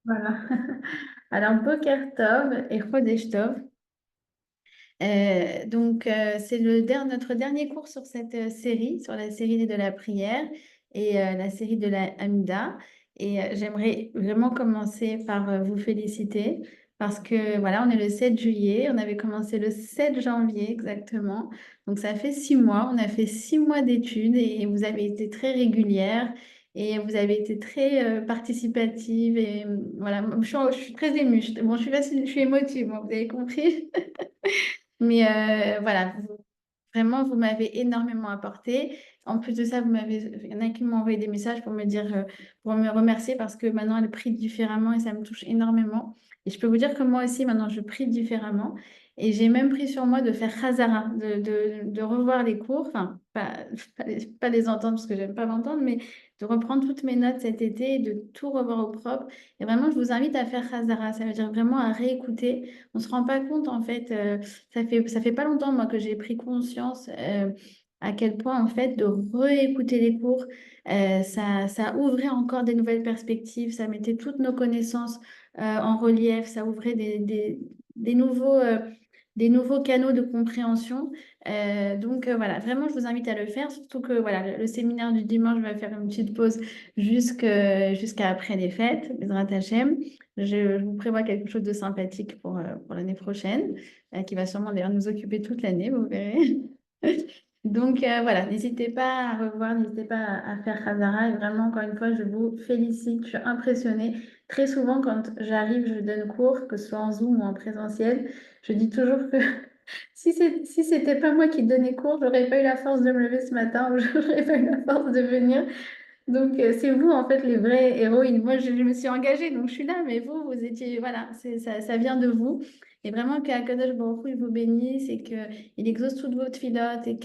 Voilà. Alors, Boker Tov et Chodesh Tov. C'est notre dernier cours sur cette série, sur la série de la prière et la série de la Hamida. J'aimerais vraiment commencer par vous féliciter parce que voilà, on est le 7 juillet, on avait commencé le 7 janvier exactement. Donc ça fait 6 mois, on a fait 6 mois d'études et vous avez été très régulière et vous avez été très participative. Et voilà, je suis très émue. Bon, je suis émotive, bon, vous avez compris. Mais voilà, vraiment, vous m'avez énormément apporté. En plus de ça, il y en a qui m'ont envoyé des messages pour me dire, pour me remercier parce que maintenant, elles prient différemment et ça me touche énormément. Et je peux vous dire que moi aussi, maintenant, je prie différemment. Et j'ai même pris sur moi de faire Khazara, de revoir les cours, enfin, pas les entendre parce que j'aime pas m'entendre, mais de reprendre toutes mes notes cet été et de tout revoir au propre. Et vraiment, je vous invite à faire Khazara. Ça veut dire vraiment à réécouter. On se rend pas compte, en fait. Ça fait pas longtemps, moi, que j'ai pris conscience à quel point, en fait, de réécouter les cours, ça ouvrait encore des nouvelles perspectives, ça mettait toutes nos connaissances en relief, ça ouvrait des nouveaux canaux de compréhension. Voilà, vraiment, je vous invite à le faire, surtout que voilà, le séminaire du dimanche va faire une petite pause jusqu'à après les fêtes, Bezrat Hachem. Je vous prévois quelque chose de sympathique pour l'année prochaine qui va sûrement d'ailleurs nous occuper toute l'année, vous verrez. Voilà, n'hésitez pas à revoir, n'hésitez pas à faire Khazara. Et vraiment, encore une fois, je vous félicite, je suis impressionnée. Très souvent, quand j'arrive, je donne cours, que ce soit en Zoom ou en présentiel, je dis toujours que si c'était pas moi qui donnais cours, j'aurais pas eu la force de me lever ce matin ou j'aurais pas eu la force de venir. C'est vous, en fait, les vrais héroïnes. Moi, je me suis engagée, donc je suis là, mais vous étiez, voilà, ça vient de vous. Et vraiment, qu'Akadosh Baruch Hu, il vous bénisse et qu'il exauce toutes vos filotes et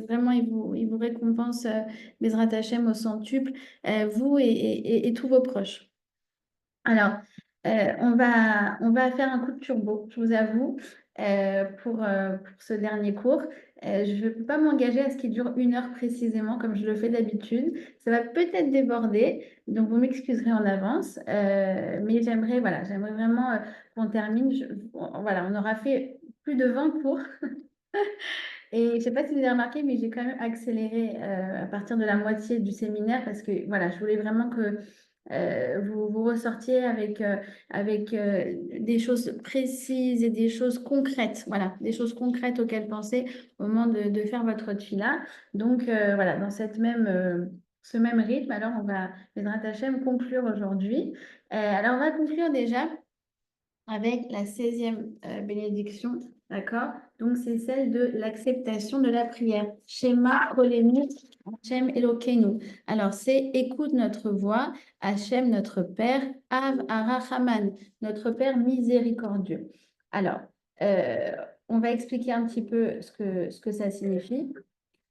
vraiment, il vous récompense, Bezrat Hashem, au centuple, vous et tous vos proches. Alors, on va faire un coup de turbo, je vous avoue, pour ce dernier cours. Je ne peux pas m'engager à ce qu'il dure 1 heure précisément, comme je le fais d'habitude. Ça va peut-être déborder, donc vous m'excuserez en avance. Mais j'aimerais vraiment qu'on termine. Voilà, on aura fait plus de 20 cours. Et je ne sais pas si vous avez remarqué, mais j'ai quand même accéléré à partir de la moitié du séminaire parce que voilà, je voulais vraiment que vous ressortiez avec des choses précises et des choses concrètes. Voilà, des choses concrètes auxquelles penser au moment de faire votre fila. Voilà, dans ce même rythme, alors on va, Bezrat Hachem, conclure aujourd'hui. Alors on va conclure déjà avec la 16e bénédiction, d'accord? Donc, c'est celle de l'acceptation de la prière. Shema Kolenu Hachem Elokeinu. Alors, c'est écoute notre voix, Hachem notre Père, Av Arachaman, notre Père miséricordieux. Alors, euh, on va expliquer un petit peu ce que ça signifie.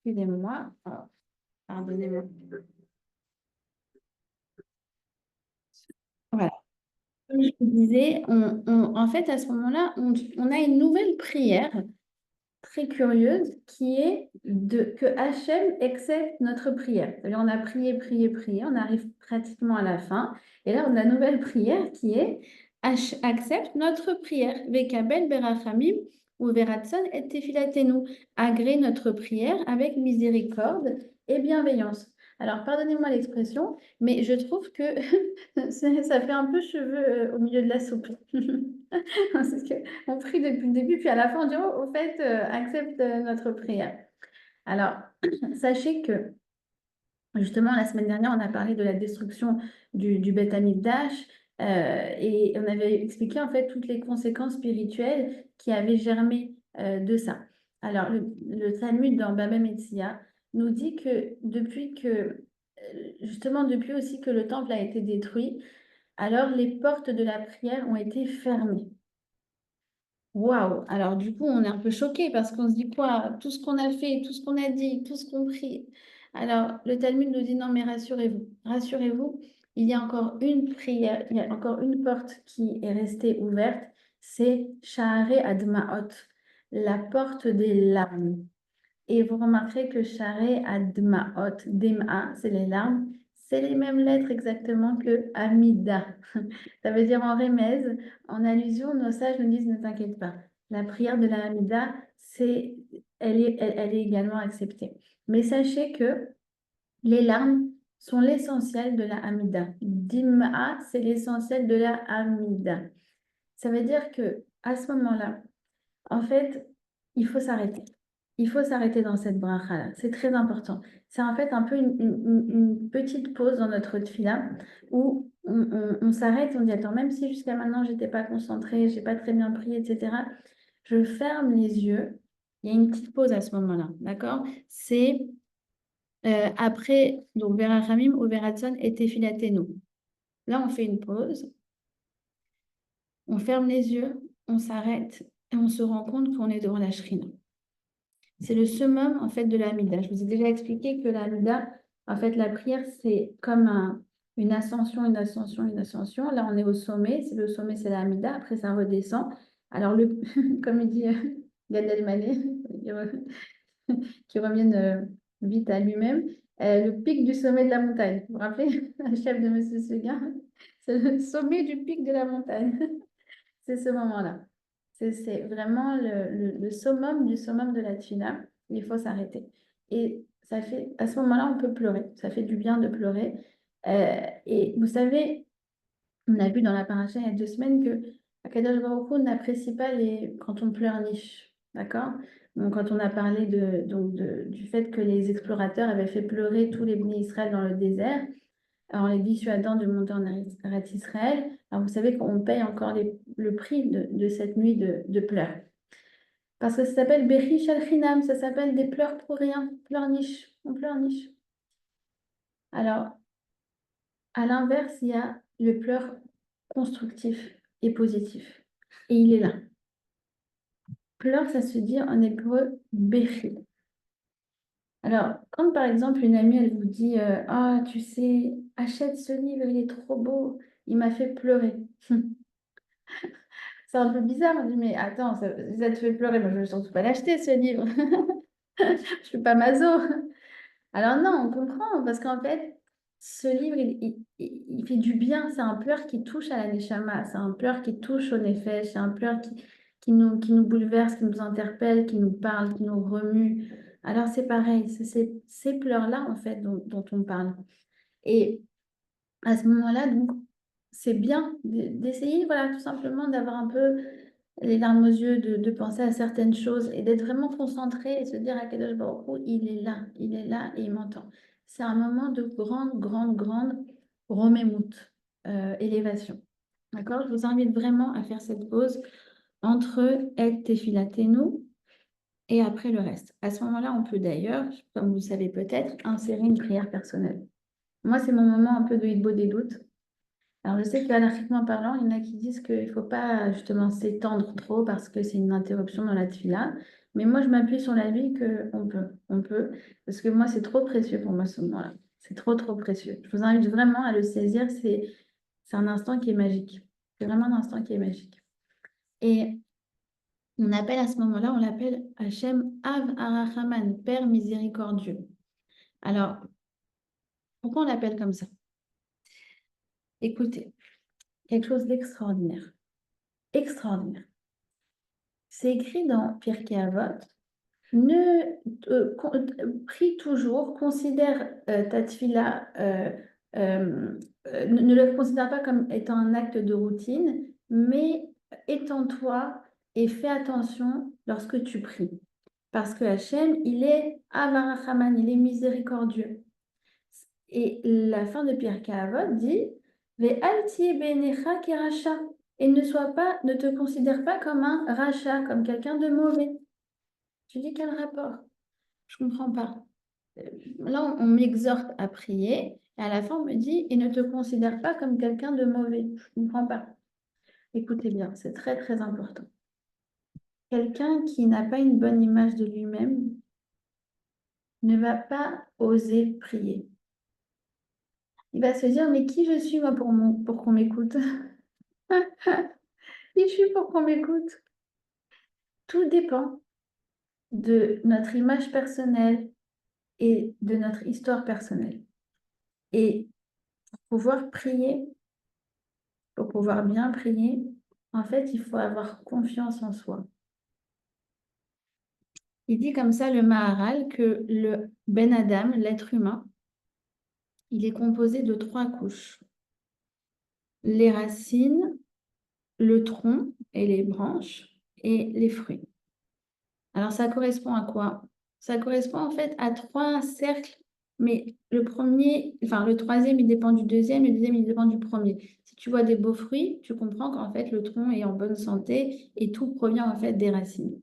Excusez-moi. Oh, pardonnez-moi. Voilà. Comme je vous disais, en fait, à ce moment-là, on a une nouvelle prière très curieuse qui est que Hachem accepte notre prière. C'est-à-dire, on a prié, prié, prié, on arrive pratiquement à la fin. Et là, on a la nouvelle prière qui est accepte notre prière. Vekabel berachamim ou veratson et tefilatenu. Agrée notre prière avec miséricorde et bienveillance. Alors, pardonnez-moi l'expression, mais je trouve que ça fait un peu cheveux au milieu de la soupe. Parce qu'on prie depuis le début, puis à la fin, on dit, oh, au fait, accepte notre prière. Alors, sachez que, justement, la semaine dernière, on a parlé de la destruction du Beth Amikdash, et on avait expliqué, en fait, toutes les conséquences spirituelles qui avaient germé de ça. Alors, le Talmud dans Baba Metzia nous dit que justement, depuis aussi que le temple a été détruit, alors les portes de la prière ont été fermées. Waouh! Alors du coup, on est un peu choqué parce qu'on se dit quoi? Tout ce qu'on a fait, tout ce qu'on a dit, tout ce qu'on prie. Alors le Talmud nous dit non, mais rassurez-vous, rassurez-vous, il y a encore une prière, il y a encore une porte qui est restée ouverte, c'est Sha'arei Adma'ot, la porte des larmes. Et vous remarquerez que Sha'arei Adma'ot, Dema, c'est les larmes, c'est les mêmes lettres exactement que Amida. Ça veut dire en remèze, en allusion, nos sages nous disent ne t'inquiète pas. La prière de la Hamida, elle est également acceptée. Mais sachez que les larmes sont l'essentiel de la Hamida. Dim'a, c'est l'essentiel de la Hamida. Ça veut dire que à ce moment-là, en fait, il faut s'arrêter. Il faut s'arrêter dans cette bracha-là. C'est très important. C'est en fait un peu une petite pause dans notre tefila où on s'arrête, on dit, attends, même si jusqu'à maintenant, je n'étais pas concentrée, je n'ai pas très bien prié, etc., je ferme les yeux. Il y a une petite pause à ce moment-là, d'accord? C'est après, donc, Vera Hamim ou Veratson et Tefilatenu. Là, on fait une pause, on ferme les yeux, on s'arrête et on se rend compte qu'on est devant la shrina. C'est le summum en fait de l'Amida. Je vous ai déjà expliqué que l'Amida, en fait, la prière, c'est comme une ascension, une ascension, une ascension. Là, on est au sommet. C'est le sommet, c'est l'Amida. Après, ça redescend. Alors, comme il dit Gad Elmaleh, qui revienne vite à lui-même, le pic du sommet de la montagne. Vous vous rappelez, le chef de M. Seguin, c'est le sommet du pic de la montagne. C'est ce moment-là. C'est vraiment le summum du summum de la tfila. Il faut s'arrêter. Et ça fait, à ce moment-là, on peut pleurer. Ça fait du bien de pleurer. Et vous savez, on a vu dans la paracha il y a 2 semaines que Akadosh Baruch Hu n'apprécie pas quand on pleurniche. D'accord? Donc, quand on a parlé du fait que les explorateurs avaient fait pleurer tous les bénis Israël dans le désert, en les dissuadant de monter en Eretz Israël. Alors, vous savez qu'on paye encore le prix de cette nuit de pleurs. Parce que ça s'appelle Bechi Shalchinam, ça s'appelle des pleurs pour rien, pleurniche, on pleurniche. Alors, à l'inverse, il y a le pleur constructif et positif. Et il est là. Pleur, ça se dit en hébreu Bechi. Alors, quand par exemple une amie, elle vous dit ah, tu sais, achète ce livre, il est trop beau, il m'a fait pleurer. C'est un peu bizarre, on dit, mais attends, ça te fait pleurer, moi je ne veux surtout pas l'acheter ce livre. Je ne suis pas maso. Alors non, on comprend, parce qu'en fait, ce livre, il fait du bien. C'est un pleur qui touche à la neshama, c'est un pleur qui touche au nefesh, c'est un pleur qui nous bouleverse, qui nous interpelle, qui nous parle, qui nous remue. Alors c'est pareil, c'est ces pleurs-là, en fait, dont on parle. Et à ce moment-là, donc, c'est bien d'essayer, voilà, tout simplement d'avoir un peu les larmes aux yeux, de penser à certaines choses et d'être vraiment concentré et se dire à Kadosh Baruch Hu, il est là et il m'entend. C'est un moment de grande, grande, grande romémout, élévation. D'accord? Je vous invite vraiment à faire cette pause entre Et Tefilatenu et après le reste. À ce moment-là, on peut d'ailleurs, comme vous le savez peut-être, insérer une prière personnelle. Moi, c'est mon moment un peu de hitbo des doutes. Alors, je sais qu'anarchiquement parlant, il y en a qui disent qu'il ne faut pas justement s'étendre trop parce que c'est une interruption dans la tefila. Mais moi, je m'appuie sur l'avis qu'on peut. On peut. Parce que moi, c'est trop précieux pour moi ce moment-là. C'est trop, trop précieux. Je vous invite vraiment à le saisir. C'est un instant qui est magique. C'est vraiment un instant qui est magique. Et on appelle à ce moment-là, on l'appelle Hachem Av Arachaman, Père miséricordieux. Alors, pourquoi on l'appelle comme ça? Écoutez, quelque chose d'extraordinaire. Extraordinaire. C'est écrit dans Pirkei Avot. Prie toujours, considère ta tefila, ne le considère pas comme étant un acte de routine, mais étends-toi et fais attention lorsque tu pries. Parce que Hachem, il est Avarachaman, il est miséricordieux. Et la fin de Pirkei Avot dit Ve'al tiye beinecha keracha. Et ne te considère pas comme un rachat, comme quelqu'un de mauvais. Tu dis quel rapport? Je ne comprends pas. Là, on m'exhorte à prier, et à la fin, on me dit et ne te considère pas comme quelqu'un de mauvais. Je ne comprends pas. Écoutez bien, c'est très très important. Quelqu'un qui n'a pas une bonne image de lui-même ne va pas oser prier. Il va se dire, mais qui je suis moi pour qu'on m'écoute? Qui je suis pour qu'on m'écoute? Tout dépend de notre image personnelle et de notre histoire personnelle. Et pouvoir prier, pour pouvoir bien prier, en fait, il faut avoir confiance en soi. Il dit comme ça, le Maharal, que le Ben Adam, l'être humain, il est composé de 3 couches. Les racines, le tronc et les branches et les fruits. Alors, ça correspond à quoi? Ça correspond en fait à 3 cercles, mais le premier, enfin le troisième, il dépend du deuxième, le deuxième, il dépend du premier. Si tu vois des beaux fruits, tu comprends qu'en fait, le tronc est en bonne santé et tout provient en fait des racines.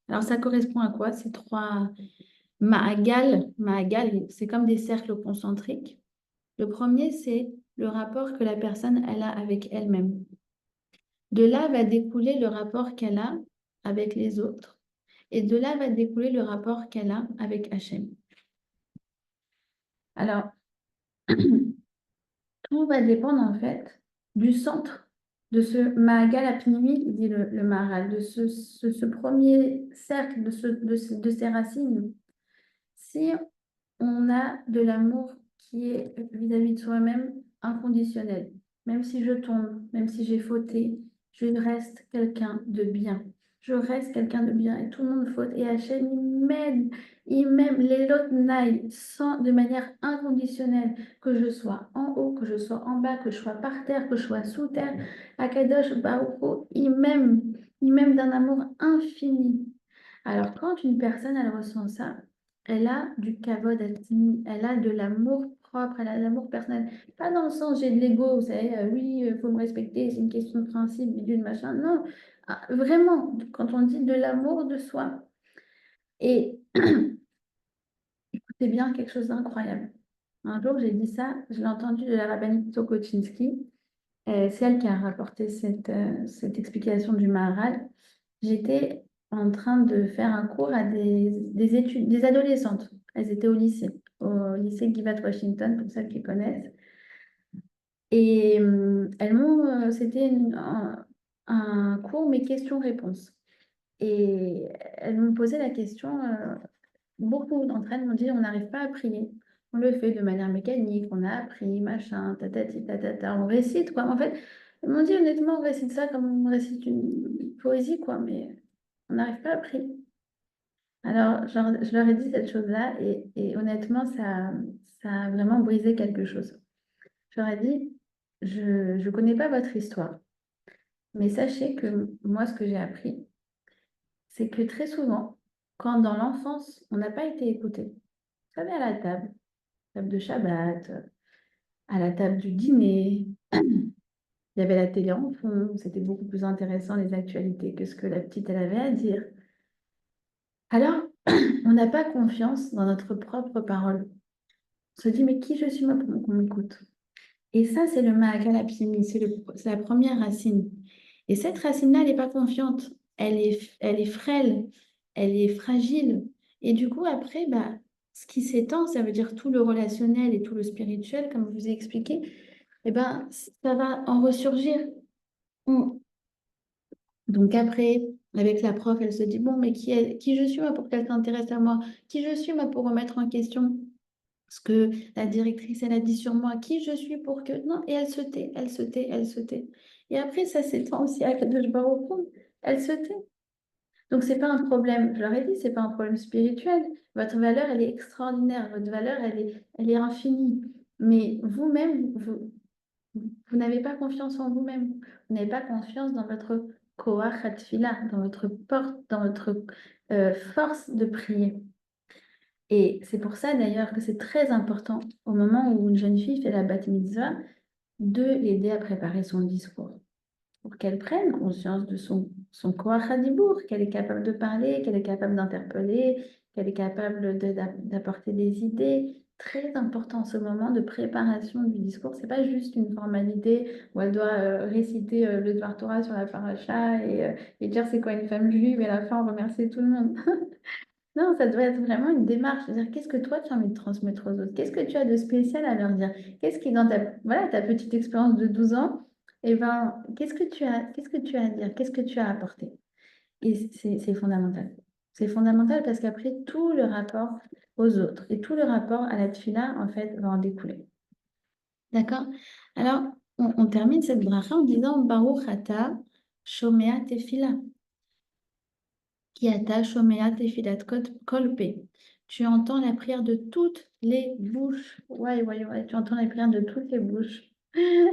Alors, ça correspond à quoi? Ces 3 Maagal, c'est comme des cercles concentriques. Le premier, c'est le rapport que la personne elle a avec elle-même. De là va découler le rapport qu'elle a avec les autres. Et de là va découler le rapport qu'elle a avec Hachem. Alors, tout va dépendre en fait du centre de ce Mahagal Apnimi, dit le Maharal, de ce premier cercle, de ces racines. Si on a de l'amour qui est vis-à-vis de soi-même inconditionnel, même si je tombe, même si j'ai fauté, je reste quelqu'un de bien. Je reste quelqu'un de bien et tout le monde faute. Et Hachem, il m'aime les Lotnaï sans de manière inconditionnelle, que je sois en haut, que je sois en bas, que je sois par terre, que je sois sous terre. Akadosh Baruch Hu, il m'aime d'un amour infini. Alors, quand une personne, elle ressent ça, elle a du kavod altimi, elle a de l'amour propre, elle a de l'amour personnel. Pas dans le sens j'ai de l'ego, vous savez, oui, il faut me respecter, c'est une question de principe, bidule, machin. Non, ah, vraiment, quand on dit de l'amour de soi. Et c'est bien quelque chose d'incroyable. Un jour, j'ai dit ça, je l'ai entendu de la rabbinite Sokoczynski. C'est elle qui a rapporté cette explication du Maharal. J'étais en train de faire un cours à des adolescentes. Elles étaient au lycée Givat Washington, pour celles qui connaissent. Et c'était un cours, mais questions-réponses. Et elles m'ont posé la question, beaucoup d'entre elles m'ont dit, on n'arrive pas à prier. On le fait de manière mécanique, on a appris, machin, tatati, tatata, on récite, quoi. En fait, elles m'ont dit, honnêtement, on récite ça comme on récite une poésie, quoi, mais on n'arrive pas à prier. Alors, je leur ai dit cette chose-là et honnêtement, ça a vraiment brisé quelque chose. Je leur ai dit, je ne connais pas votre histoire, mais sachez que moi, ce que j'ai appris, c'est que très souvent, quand dans l'enfance, on n'a pas été écouté, vous savez, à la table de Shabbat, à la table du dîner, il y avait la télé en fond, c'était beaucoup plus intéressant les actualités que ce que la petite elle avait à dire. Alors, on n'a pas confiance dans notre propre parole. On se dit, mais qui je suis moi pour qu'on m'écoute? Et ça, c'est le Mahakalapimi, c'est la première racine. Et cette racine-là, elle n'est pas confiante, elle est frêle, elle est fragile. Et du coup, après, bah, ce qui s'étend, ça veut dire tout le relationnel et tout le spirituel, comme je vous ai expliqué, eh ben, ça va en ressurgir. On- Donc après, avec la prof, elle se dit, bon, mais qui je suis moi pour qu'elle s'intéresse à moi? Qui je suis moi pour remettre en question ce que la directrice, elle a dit sur moi, qui je suis pour que... Non, et elle se tait, elle se tait, elle se tait. Et après, ça s'étend aussi à Kadosh Baruch Hu, elle se tait. Donc, c'est pas un problème, je leur ai dit, c'est pas un problème spirituel. Votre valeur, elle est extraordinaire, votre valeur, elle est infinie. Mais vous-même, vous n'avez pas confiance en vous-même. Vous n'avez pas confiance dans votre koach hatfila, dans votre porte, dans votre force de prier. Et c'est pour ça d'ailleurs que c'est très important au moment où une jeune fille fait la bat mitzvah de l'aider à préparer son discours pour qu'elle prenne conscience de son koach hadibour, qu'elle est capable de parler, qu'elle est capable d'interpeller, qu'elle est capable d'apporter des idées. Très important ce moment de préparation du discours. C'est pas juste une formalité où elle doit réciter le Dvar Torah sur la paracha et dire c'est quoi une femme juive et à la fin on remercie tout le monde. Non, ça doit être vraiment une démarche. C'est-à-dire, qu'est-ce que toi, tu as envie de transmettre aux autres? Qu'est-ce que tu as de spécial à leur dire? Qu'est-ce qui, dans ta petite expérience de 12 ans, eh ben, qu'est-ce que tu as à dire? Qu'est-ce que tu as à apporter? Et c'est fondamental. C'est fondamental parce qu'après, tout le rapport aux autres et tout le rapport à la tfila, en fait, va en découler. D'accord? Alors, on termine cette bracha en disant Baruch ata shomea tefila. Qui ata shomea tefilat kolpe. Tu entends la prière de toutes les bouches. Ouais, ouais, ouais, tu entends la prière de toutes les bouches. Il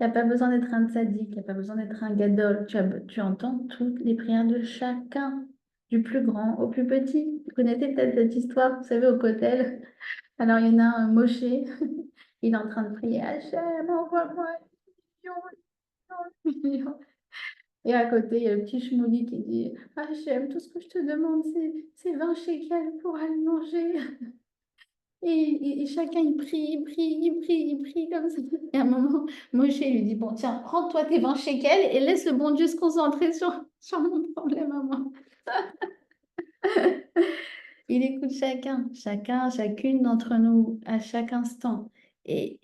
n'y a pas besoin d'être un tzaddik, il n'y a pas besoin d'être un gadol. Tu entends toutes les prières de chacun, du plus grand au plus petit. Vous connaissez peut-être cette histoire, vous savez, au Kotel. Alors, il y en a un Moshe, il est en train de prier Hachem, envoie-moi un million, million, million. Et à côté, il y a le petit Shmouli qui dit Hachem, tout ce que je te demande, c'est 20 shekels pour aller manger. Et chacun, il prie, il prie, il prie, il prie comme ça. Et à un moment, Moshe lui dit, bon, tiens, prends-toi tes 20 shekels et laisse le bon Dieu se concentrer sur mon problème à moi. Il écoute chacune d'entre nous à chaque instant. Et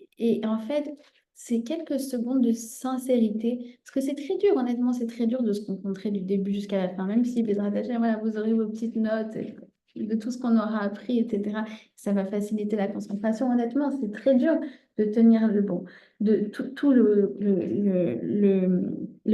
en fait, c'est quelques secondes de sincérité. Parce que c'est très dur, honnêtement, c'est très dur de se rencontrer du début jusqu'à la fin. Même si, Bezrat Hashem, voilà, vous aurez vos petites notes de tout ce qu'on aura appris, etc. Ça va faciliter la concentration. Honnêtement, c'est très dur de tenir le bon, de tout le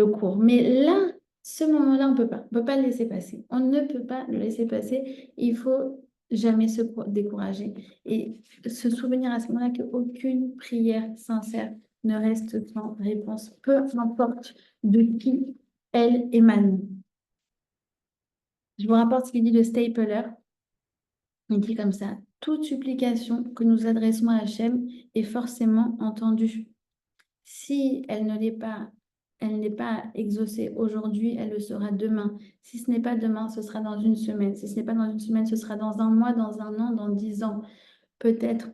cours. Mais là, ce moment-là, on ne peut pas. On ne peut pas le laisser passer. On ne peut pas le laisser passer. Il faut jamais se décourager et se souvenir à ce moment-là qu'aucune prière sincère ne reste sans réponse, peu importe de qui elle émane. Je vous rapporte ce qu'il dit le Stapler. Il dit comme ça, toute supplication que nous adressons à Hachem est forcément entendue. Si elle n'est pas exaucée aujourd'hui, elle le sera demain. Si ce n'est pas demain, ce sera dans une semaine. Si ce n'est pas dans une semaine, ce sera dans un mois, dans un an, dans 10 ans. Peut-être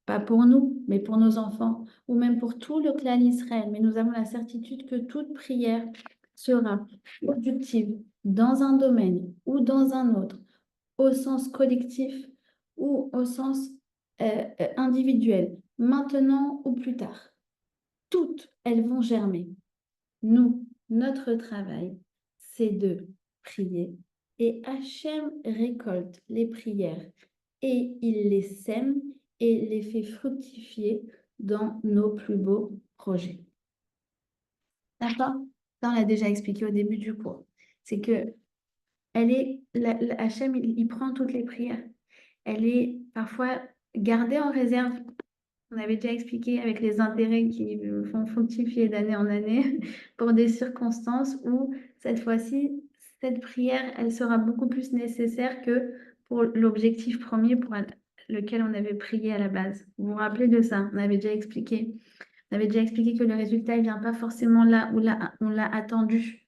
pas pour nous, mais pour nos enfants, ou même pour tout le clan Israël. Mais nous avons la certitude que toute prière sera productive dans un domaine ou dans un autre, au sens collectif ou au sens individuel, maintenant ou plus tard. Toutes, elles vont germer. Nous, notre travail, c'est de prier. Et Hachem récolte les prières et il les sème et les fait fructifier dans nos plus beaux projets. D'accord? Ça, on l'a déjà expliqué au début du cours. C'est que Hachem, il prend toutes les prières. Elle est parfois gardée en réserve. On avait déjà expliqué avec les intérêts qui font fructifier d'année en année pour des circonstances où cette fois-ci, cette prière, elle sera beaucoup plus nécessaire que pour l'objectif premier pour lequel on avait prié à la base. Vous vous rappelez de ça? On avait déjà expliqué. On avait déjà expliqué que le résultat ne vient pas forcément là où on l'a attendu.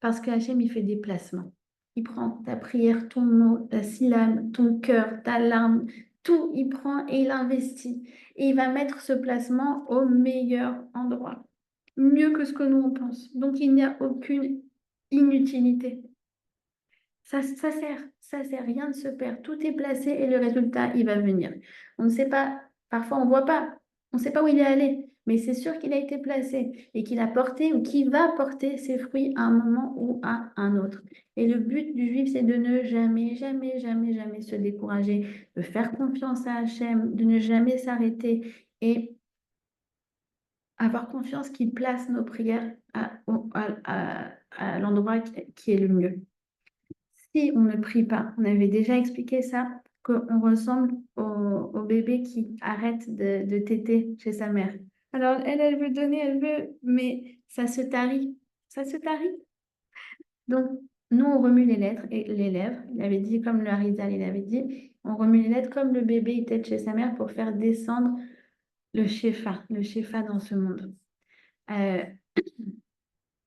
Parce que Hachem, il fait des placements. Il prend ta prière, ton mot, ta syllabe, ton cœur, ta larme, tout, il prend et il investit. Et il va mettre ce placement au meilleur endroit, mieux que ce que nous on pense. Donc il n'y a aucune inutilité. Ça sert, rien ne se perd. Tout est placé et le résultat, il va venir. On ne sait pas, parfois on ne voit pas, on ne sait pas où il est allé, mais c'est sûr qu'il a été placé et qu'il a porté ou qu'il va porter ses fruits à un moment ou à un autre. Et le but du juif, c'est de ne jamais, jamais, jamais, jamais se décourager, de faire confiance à Hachem, de ne jamais s'arrêter et avoir confiance qu'il place nos prières à l'endroit qui est le mieux. Si on ne prie pas, on avait déjà expliqué ça, qu'on ressemble au bébé qui arrête de téter chez sa mère. Alors, elle veut donner, elle veut, mais ça se tarit. Ça se tarit. Donc, nous, on remue les lettres et les lèvres. Il avait dit, comme le Harizal, il avait dit, on remue les lettres comme le bébé, il tète chez sa mère pour faire descendre le shefa dans ce monde. Euh,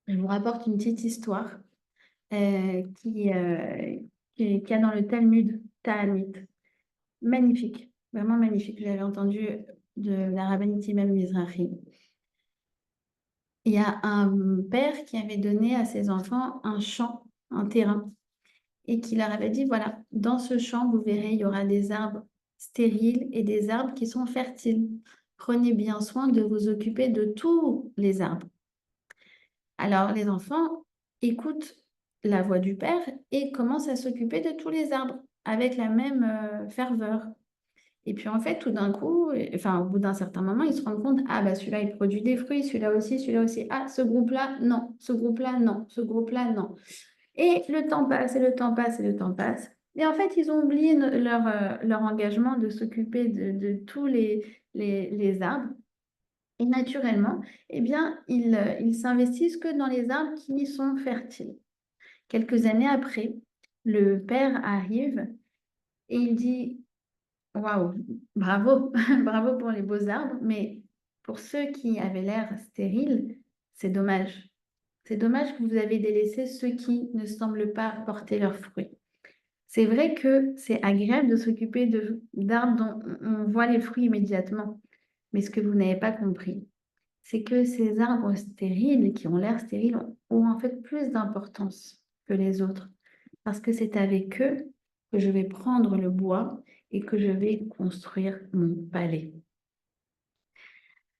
je vous rapporte une petite histoire qui a dans le Talmud Ta'anit. Magnifique, vraiment magnifique. J'avais entendu de la rabbinite Imam Mizrahi. Il y a un père qui avait donné à ses enfants un champ, un terrain, et qui leur avait dit, voilà, dans ce champ, vous verrez, il y aura des arbres stériles et des arbres qui sont fertiles. Prenez bien soin de vous occuper de tous les arbres. Alors, les enfants écoutent la voix du père et commencent à s'occuper de tous les arbres avec la même ferveur. Et puis en fait, tout d'un coup, enfin, au bout d'un certain moment, ils se rendent compte, ah bah celui-là, il produit des fruits, celui-là aussi, celui-là aussi. Ah, ce groupe-là, non, ce groupe-là, non, ce groupe-là, non. Et le temps passe, et le temps passe, et le temps passe. Et en fait, ils ont oublié leur engagement de s'occuper de tous les arbres. Et naturellement, eh bien, ils s'investissent que dans les arbres qui sont fertiles. Quelques années après, le père arrive et il dit, waouh, bravo, bravo pour les beaux arbres, mais pour ceux qui avaient l'air stériles, c'est dommage. C'est dommage que vous avez délaissé ceux qui ne semblent pas porter leurs fruits. C'est vrai que c'est agréable de s'occuper d'arbres dont on voit les fruits immédiatement, mais ce que vous n'avez pas compris, c'est que ces arbres stériles, qui ont l'air stériles, ont en fait plus d'importance que les autres, parce que c'est avec eux que je vais prendre le bois et que je vais construire mon palais.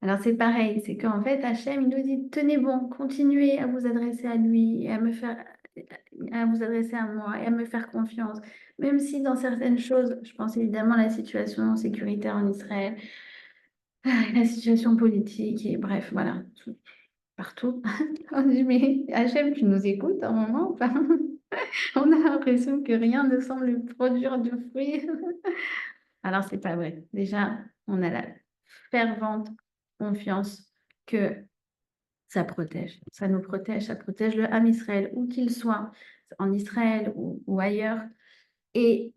Alors c'est pareil, c'est qu'en fait, Hachem, il nous dit, tenez bon, continuez à vous adresser à lui, et à vous adresser à moi et à me faire confiance, même si dans certaines choses, je pense évidemment à la situation sécuritaire en Israël, la situation politique, et bref, voilà, partout. On dit, mais Hachem, tu nous écoutes à un moment? Enfin, on a l'impression que rien ne semble produire de fruits. Alors, c'est pas vrai. Déjà, on a la fervente confiance que ça protège. Ça nous protège, ça protège le Ham Israël, où qu'il soit, en Israël ou ailleurs. Et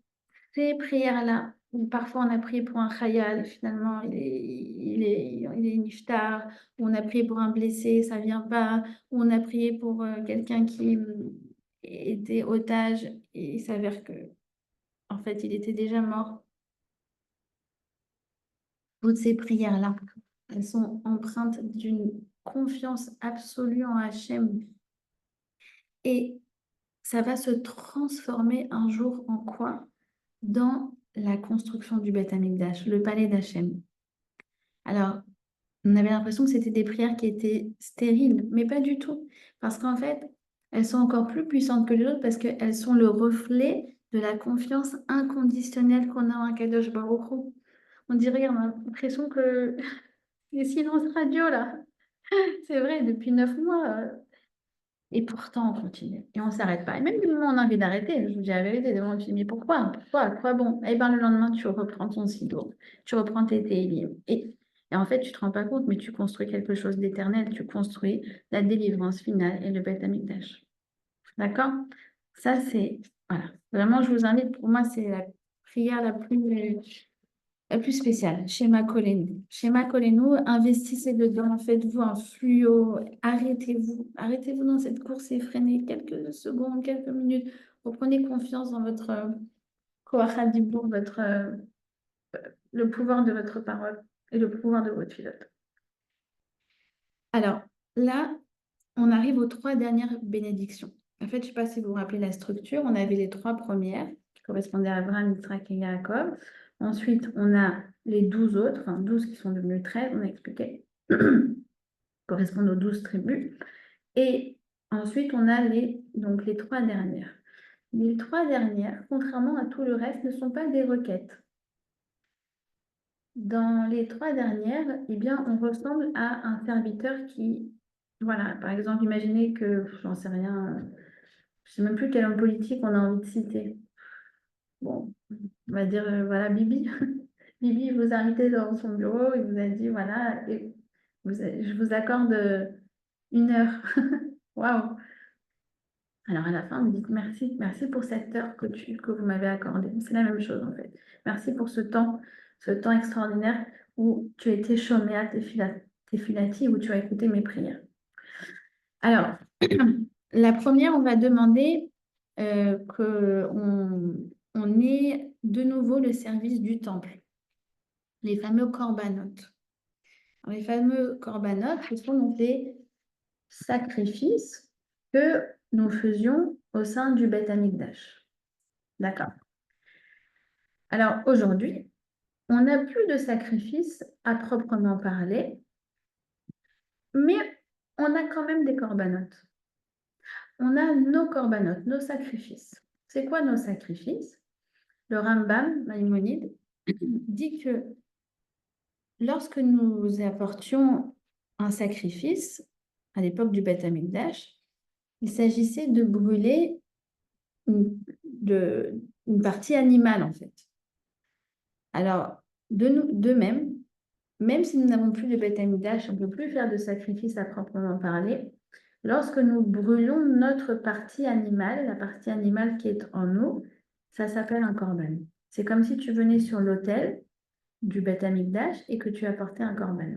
ces prières-là, où parfois on a prié pour un khayal, finalement il est niftar, où on a prié pour un blessé, ça vient pas, où on a prié pour quelqu'un qui était otage, et il s'avère que, en fait, il était déjà mort. Toutes ces prières-là, elles sont empreintes d'une confiance absolue en Hachem. Et ça va se transformer un jour en quoi? Dans la construction du Beth Amikdash, le palais d'Hachem. Alors, on avait l'impression que c'était des prières qui étaient stériles, mais pas du tout. Parce qu'en fait, elles sont encore plus puissantes que les autres parce qu'elles sont le reflet de la confiance inconditionnelle qu'on a en Kadosh Baruch Hu. On dirait, on a l'impression que les silences radio, là, c'est vrai, depuis 9 mois, et pourtant, on continue et on ne s'arrête pas. Et même du moment où on a envie d'arrêter, je vous dis la vérité, des moments où tu dis, mais pourquoi? Pourquoi? À quoi bon? Et bien, le lendemain, tu reprends ton silo, tu reprends tes télim. Et en fait, tu ne te rends pas compte, mais tu construis quelque chose d'éternel. Tu construis la délivrance finale et le Beth Amikdash. D'accord? Ça, c'est... Voilà. Vraiment, je vous invite, pour moi, c'est la prière la plus spéciale, Shema Kolenu. Shema Kolenu, investissez dedans, faites-vous un fluo, arrêtez-vous. Arrêtez-vous dans cette course effrénée, quelques secondes, quelques minutes. Reprenez confiance dans votre Koach HaDibur, le pouvoir de votre parole et le pouvoir de votre pilote. Alors, là, on arrive aux 3 dernières bénédictions. En fait, je ne sais pas si vous vous rappelez la structure. On avait les 3 premières qui correspondaient à Abraham, Yitzhak et Yaakov. Ensuite, on a les 12 autres, enfin 12 qui sont devenus 13, on a expliqué, correspondent aux 12 tribus. Et ensuite, on a donc les 3 dernières. Les 3 dernières, contrairement à tout le reste, ne sont pas des requêtes. Dans les 3 dernières, eh bien, on ressemble à un serviteur qui, voilà, par exemple, imaginez que, j'en sais rien, je ne sais même plus quel homme politique on a envie de citer. Bon, on va dire, voilà, Bibi. Bibi vous a invité dans son bureau, il vous a dit, voilà, et je vous accorde 1 heure. Waouh! Alors à la fin, vous dites merci, merci pour cette heure que vous m'avez accordée. C'est la même chose en fait. Merci pour ce temps extraordinaire où tu as été chômé à tes filati, où tu as écouté mes prières. Alors, la première, on va demander qu'on ait de nouveau le service du temple, les fameux corbanotes. Alors, les fameux corbanotes, ce sont donc les sacrifices que nous faisions au sein du Beth Amikdash. D'accord. Alors aujourd'hui, on n'a plus de sacrifices à proprement parler, mais on a quand même des corbanotes. On a nos corbanotes, nos sacrifices. C'est quoi nos sacrifices? Le Rambam, Maïmonide, dit que lorsque nous apportions un sacrifice, à l'époque du Beth Amikdash, il s'agissait de brûler une, une partie animale, en fait. Alors, de même, même si nous n'avons plus de Beth Amikdash, on ne peut plus faire de sacrifice à proprement parler. Lorsque nous brûlons notre partie animale, la partie animale qui est en nous, ça s'appelle un korban. C'est comme si tu venais sur l'autel du Beth Amikdash et que tu apportais un korban.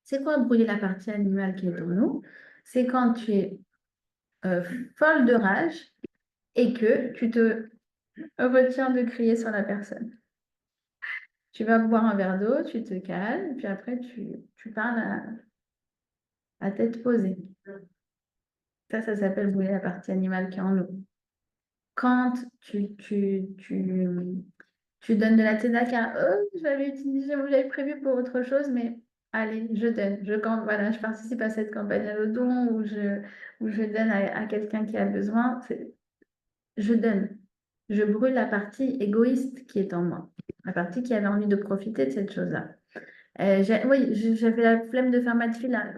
C'est quoi brûler la partie animale qui est en nous? C'est quand tu es euh, folle de rage et que tu te retiens de crier sur la personne. Tu vas boire un verre d'eau, tu te calmes, puis après tu parles à tête posée. Ça s'appelle brûler la partie animale qui est en nous. Quand tu donnes de la tzedaka, oh, j'avais prévu pour autre chose, mais allez, je donne. Voilà, je participe à cette campagne à don où je donne à quelqu'un qui a besoin. Je donne. Je brûle la partie égoïste qui est en moi, la partie qui avait envie de profiter de cette chose-là. Oui, j'avais la flemme de faire ma fila.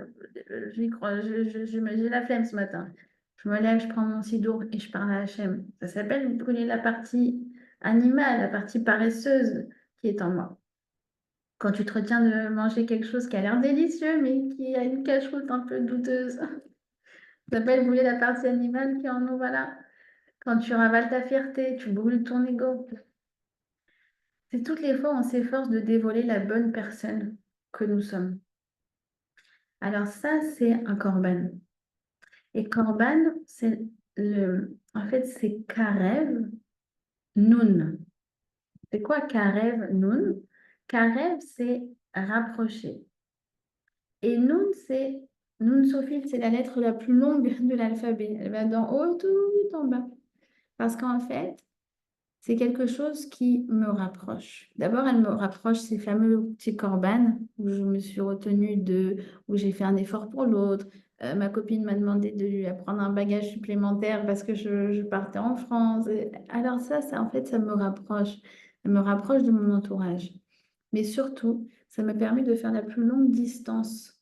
J'y crois, j'ai la flemme ce matin. Je me lève, je prends mon sidour et je parle à Hachem. Ça s'appelle brûler la partie animale, la partie paresseuse qui est en moi. Quand tu te retiens de manger quelque chose qui a l'air délicieux, mais qui a une cache-route un peu douteuse, ça s'appelle brûler la partie animale qui est en nous, voilà. Quand tu ravales ta fierté, tu brûles ton ego. C'est toutes les fois où on s'efforce de dévoiler la bonne personne que nous sommes. Alors ça, c'est un korban. Et korban, en fait, c'est karev nun. C'est quoi karev nun? Karev, c'est rapprocher. Et nun, c'est nun Sophie, c'est la lettre la plus longue de l'alphabet. Elle va d'en haut tout en bas. Parce qu'en fait, c'est quelque chose qui me rapproche. D'abord, elle me rapproche ces fameux petits corbanes où je me suis retenue où j'ai fait un effort pour l'autre. Ma copine m'a demandé de lui apprendre un bagage supplémentaire parce que je partais en France. Alors en fait, ça me rapproche. Ça me rapproche de mon entourage. Mais surtout, ça me permet de faire la plus longue distance.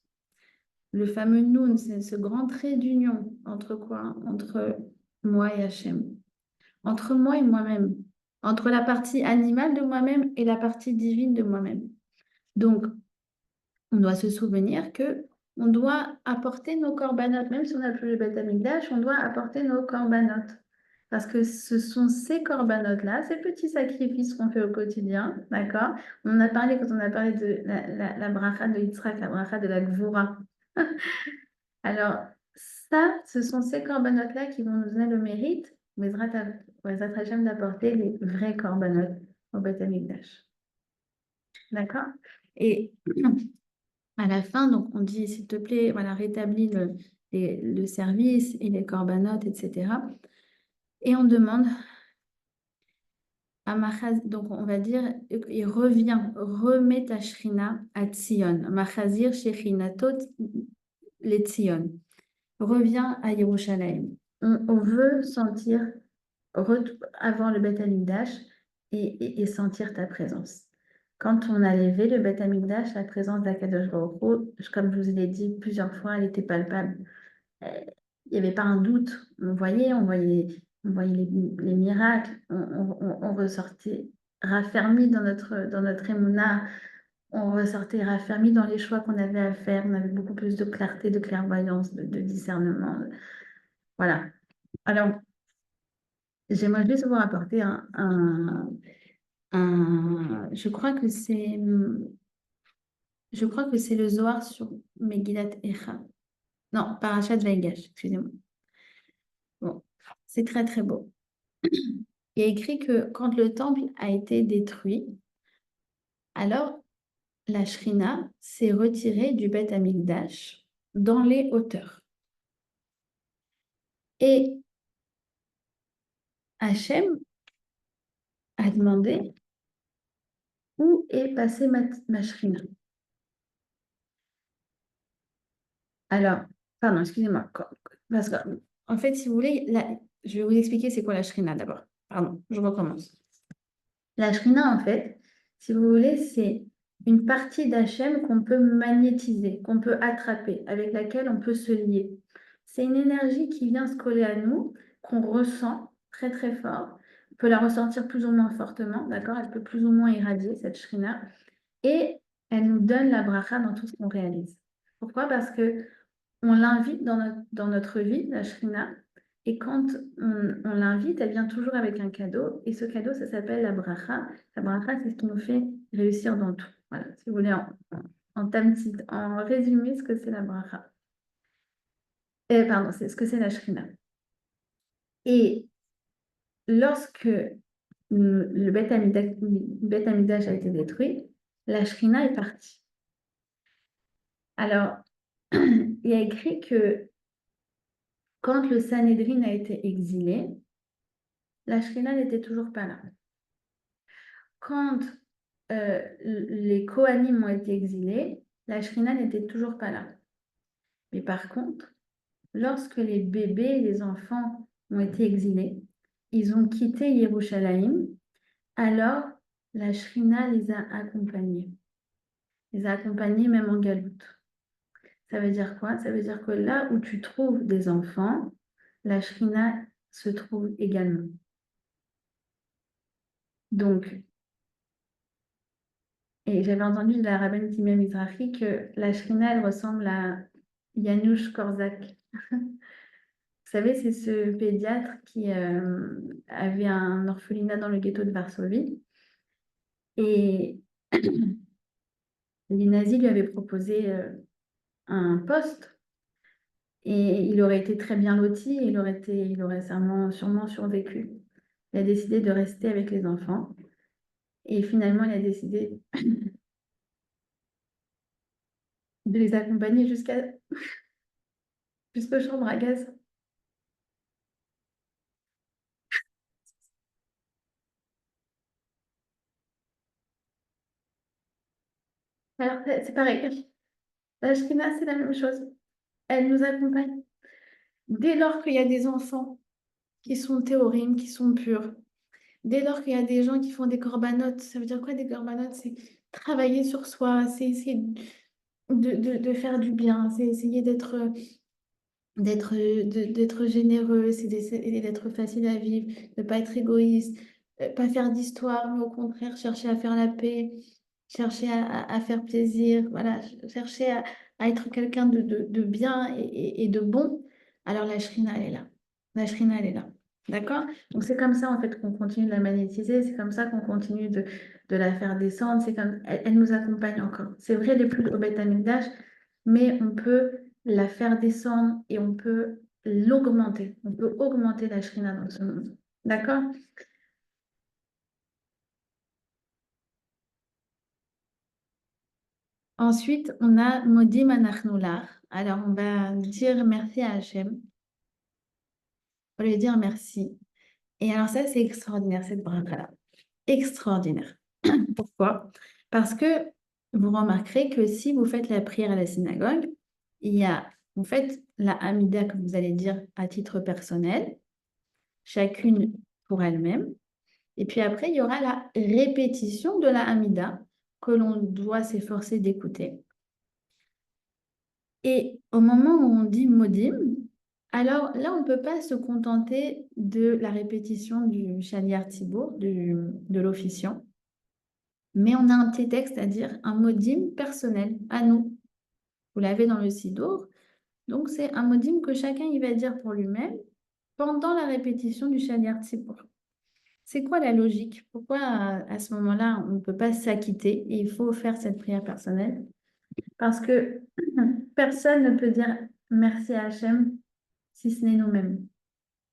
Le fameux Noun, c'est ce grand trait d'union entre quoi? Entre moi et Hachem, entre moi et moi-même, entre la partie animale de moi-même et la partie divine de moi-même. Donc, on doit se souvenir que on doit apporter nos corbanotes, même si on n'a plus le Beth Amikdash, on doit apporter nos corbanotes. Parce que ce sont ces corbanotes-là, ces petits sacrifices qu'on fait au quotidien, d'accord? On en a parlé quand on a parlé de la bracha de Yitzhak, la bracha de la Gvura. Alors, ça, ce sont ces corbanotes-là qui vont nous donner le mérite, Bezrat Hashem, d'apporter les vrais corbanotes au Beth Amikdash. D'accord? Et à la fin, donc, on dit, s'il te plaît, voilà, rétablis le service et les corbanotes, etc. Et on demande à Machaz, donc on va dire, il revient, remet ta shrina à Tzion. Machazir shechinatot le Tzion. Reviens à Yerushalayim. On veut sentir avant le Beth Amikdash et sentir ta présence. Quand on a levé le Beth Amikdash, la présence d'Akadosh Baruch Hu, comme je vous l'ai dit plusieurs fois, elle était palpable. Il n'y avait pas un doute. On voyait les miracles. On ressortait raffermi dans notre émouna. On ressortait raffermi dans les choix qu'on avait à faire. On avait beaucoup plus de clarté, de clairvoyance, de discernement. Voilà. Alors, j'aimerais juste vous rapporter je crois que c'est le Zohar sur Megillat Echa. Non, Parashat Vaïgash, excusez-moi. Bon, c'est très très beau. Il y a écrit que quand le temple a été détruit, alors la Shrina s'est retirée du Beth Amikdash dans les hauteurs. Et Hachem a demandé où est passée ma Shrina. Alors, pardon, excusez-moi. Parce que, en fait, si vous voulez, je vais vous expliquer c'est quoi la Shrina d'abord. Pardon, je recommence. La Shrina, en fait, Si vous voulez, c'est une partie d'Hachem qu'on peut magnétiser, qu'on peut attraper, avec laquelle on peut se lier. C'est une énergie qui vient se coller à nous, qu'on ressent très très fort. On peut la ressentir plus ou moins fortement, d'accord? Elle peut plus ou moins irradier cette shrina. Et elle nous donne la bracha dans tout ce qu'on réalise. Pourquoi? Parce que on l'invite dans notre vie, la shrina, et quand on l'invite, elle vient toujours avec un cadeau, et ce cadeau, ça s'appelle la bracha. La bracha, c'est ce qui nous fait réussir dans tout. Voilà, si vous voulez, en résumé, ce que c'est la bracha. Pardon, c'est ce que c'est la shrina. Et lorsque le Beth Amikdash a été détruit, la shrina est partie. Alors, il y a écrit que quand le Sanhédrin a été exilé, la Shrina n'était toujours pas là. Quand les Kohanim ont été exilés, la Shrina n'était toujours pas là. Mais par contre, lorsque les bébés et les enfants ont été exilés, ils ont quitté Yerushalayim, alors la Shrina les a accompagnés. Les a accompagnés même en galoute. Ça veut dire quoi? Ça veut dire que là où tu trouves des enfants, la Shrina se trouve également. Donc, et j'avais entendu de la rabbine Timea Mizrahi que la Shrina, elle ressemble à Janusz Korczak. Vous savez, c'est ce pédiatre qui avait un orphelinat dans le ghetto de Varsovie. Et les nazis lui avaient proposé un poste. Et il aurait été très bien loti, et il aurait sûrement survécu. Il a décidé de rester avec les enfants. Et finalement, il a décidé de les accompagner jusqu'aux chambres à gaz. Alors, c'est pareil. La Shrina, c'est la même chose. Elle nous accompagne. Dès lors qu'il y a des enfants qui sont théorimes, qui sont purs, dès lors qu'il y a des gens qui font des corbanotes, ça veut dire quoi des corbanotes? C'est travailler sur soi, c'est essayer de faire du bien, c'est essayer d'être généreux, c'est d'essayer d'être facile à vivre, de ne pas être égoïste, pas faire d'histoire, mais au contraire chercher à faire la paix, chercher à faire plaisir, voilà, chercher à être quelqu'un de bien et de bon. Alors la shrina, elle est là. La shrina, elle est là. D'accord? Donc c'est comme ça en fait qu'on continue de la magnétiser, c'est comme ça qu'on continue de la faire descendre, elle nous accompagne encore. C'est vrai, les plus au Beth Amikdash, mais on peut la faire descendre et on peut l'augmenter. On peut augmenter la shrina dans ce monde. D'accord? Ensuite, on a Modim Anachnular. Alors, on va dire merci à Hachem. On va lui dire merci. Et alors, ça, c'est extraordinaire, cette bracha-là. Extraordinaire. Pourquoi? Parce que vous remarquerez que si vous faites la prière à la synagogue, vous faites la Hamida que vous allez dire à titre personnel, chacune pour elle-même. Et puis après, il y aura la répétition de la Hamida que l'on doit s'efforcer d'écouter. Et au moment où on dit Modim, alors là, on ne peut pas se contenter de la répétition du Shaliar Tzibour, de l'officiant, mais on a un petit texte à dire, un Modim personnel, à nous. Vous l'avez dans le Sidour. Donc, c'est un Modim que chacun y va dire pour lui-même pendant la répétition du Shaliar Tzibour. C'est quoi la logique? Pourquoi à ce moment-là, on ne peut pas s'acquitter et il faut faire cette prière personnelle? Parce que personne ne peut dire merci à Hachem si ce n'est nous-mêmes,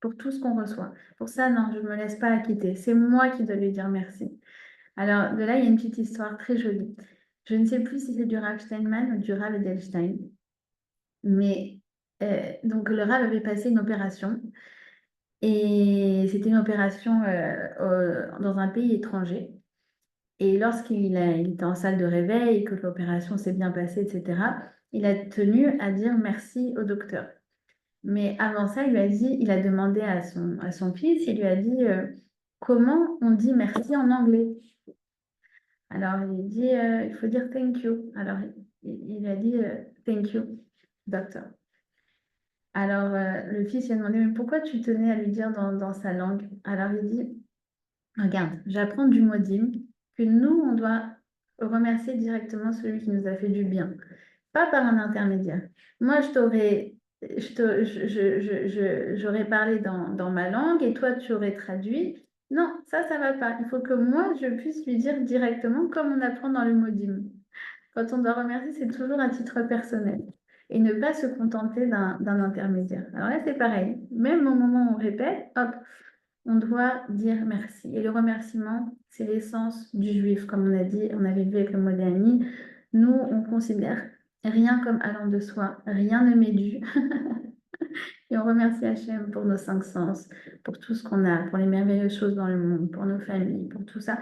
pour tout ce qu'on reçoit. Pour ça, non, je ne me laisse pas acquitter. C'est moi qui dois lui dire merci. Alors, de là, il y a une petite histoire très jolie. Je ne sais plus si c'est du Rav Steinman ou du Rav Edelstein, mais donc le Rav avait passé une opération et c'était une opération dans un pays étranger. Et il était en salle de réveil et que l'opération s'est bien passée, etc., il a tenu à dire merci au docteur. Mais avant ça, il a demandé à son fils, il lui a dit comment on dit merci en anglais. Alors, il dit, il faut dire thank you. Alors, il a dit thank you, docteur. Alors, le fils lui a demandé, mais pourquoi tu tenais à lui dire dans sa langue? Alors, il dit, regarde, j'apprends du modim que nous, on doit remercier directement celui qui nous a fait du bien, pas par un intermédiaire. Moi, j'aurais parlé dans ma langue et toi, tu aurais traduit. Non, ça va pas. Il faut que moi, je puisse lui dire directement comme on apprend dans le modim. Quand on doit remercier, c'est toujours à titre personnel et ne pas se contenter d'un intermédiaire. Alors là, c'est pareil. Même au moment où on répète, hop, on doit dire merci. Et le remerciement, c'est l'essence du juif, comme on a dit, on avait vu avec le mot ami. Nous, on considère rien comme allant de soi, rien ne m'est dû. Et on remercie Hachem pour nos cinq sens, pour tout ce qu'on a, pour les merveilleuses choses dans le monde, pour nos familles, pour tout ça,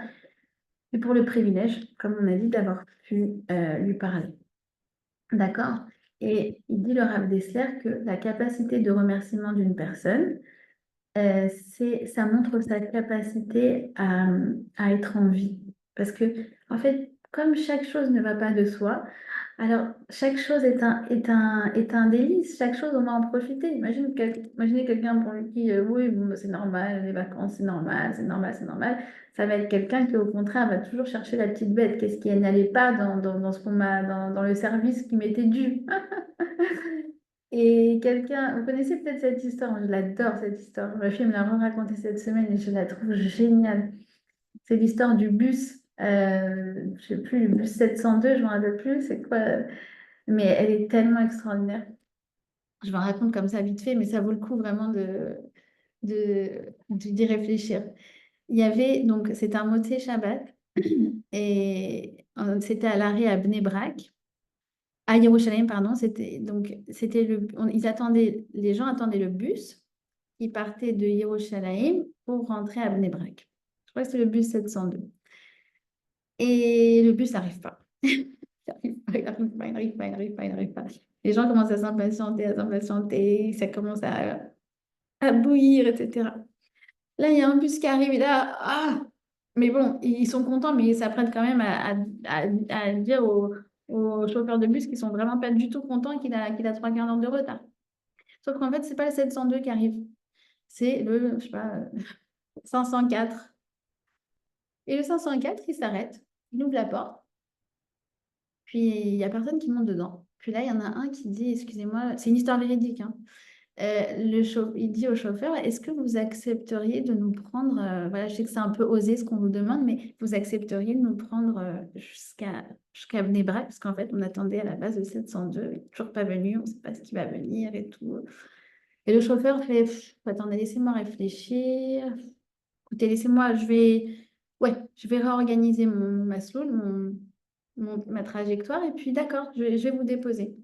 et pour le privilège, comme on a dit, d'avoir pu lui parler. D'accord? Et il dit le Rav Dessler que la capacité de remerciement d'une personne, ça montre sa capacité à être en vie. Parce que, en fait, comme chaque chose ne va pas de soi, alors chaque chose est un délice, chaque chose, on va en profiter. Imaginez quelqu'un pour qui, oui, bon, bah, c'est normal, les vacances, c'est normal, c'est normal, c'est normal. Ça va être quelqu'un qui, au contraire, va toujours chercher la petite bête. Qu'est-ce qui n'allait pas dans ce qu'on m'a, dans le service qui m'était dû? Et quelqu'un, vous connaissez peut-être cette histoire, je l'adore cette histoire. Ma fille me l'a racontée cette semaine et je la trouve géniale. C'est l'histoire du bus, je ne sais plus, le bus 702, je ne me rappelle plus, c'est quoi, mais elle est tellement extraordinaire. Je vous raconte comme ça vite fait, mais ça vaut le coup vraiment d'y réfléchir. Il y avait, donc, c'était un moté Shabbat et c'était à l'arrêt à Bnei Brak. À Yerushalayim, pardon, les gens attendaient le bus qui partait de Yerushalayim pour rentrer à Bnei Brak. Je crois que c'est le bus 702. Et le bus n'arrive pas. Il n'arrive pas. Les gens commencent à s'impatienter, ça commence à bouillir, etc. Là, il y a un bus qui arrive et là, mais bon, ils sont contents, mais ils s'apprêtent quand même à dire aux chauffeurs de bus qu'ils sont vraiment pas du tout contents qu'il a trois quarts d'heure de retard. Sauf qu'en fait, c'est pas le 702 qui arrive, c'est le, je sais pas, 504. Et le 504, il s'arrête, il ouvre la porte, puis il y a personne qui monte dedans. Puis là, il y en a un qui dit, excusez-moi, c'est une histoire véridique, hein. Il dit au chauffeur, est-ce que vous accepteriez de nous prendre, voilà, je sais que c'est un peu osé ce qu'on vous demande, mais vous accepteriez de nous prendre jusqu'à Bnei Brak, parce qu'en fait, on attendait à la base de 702, il n'est toujours pas venu, on ne sait pas ce qui va venir et tout. Et le chauffeur fait, attendez, laissez-moi réfléchir. Écoutez, laissez-moi, je vais réorganiser mon maslow, ma trajectoire, et puis d'accord, je vais vous déposer.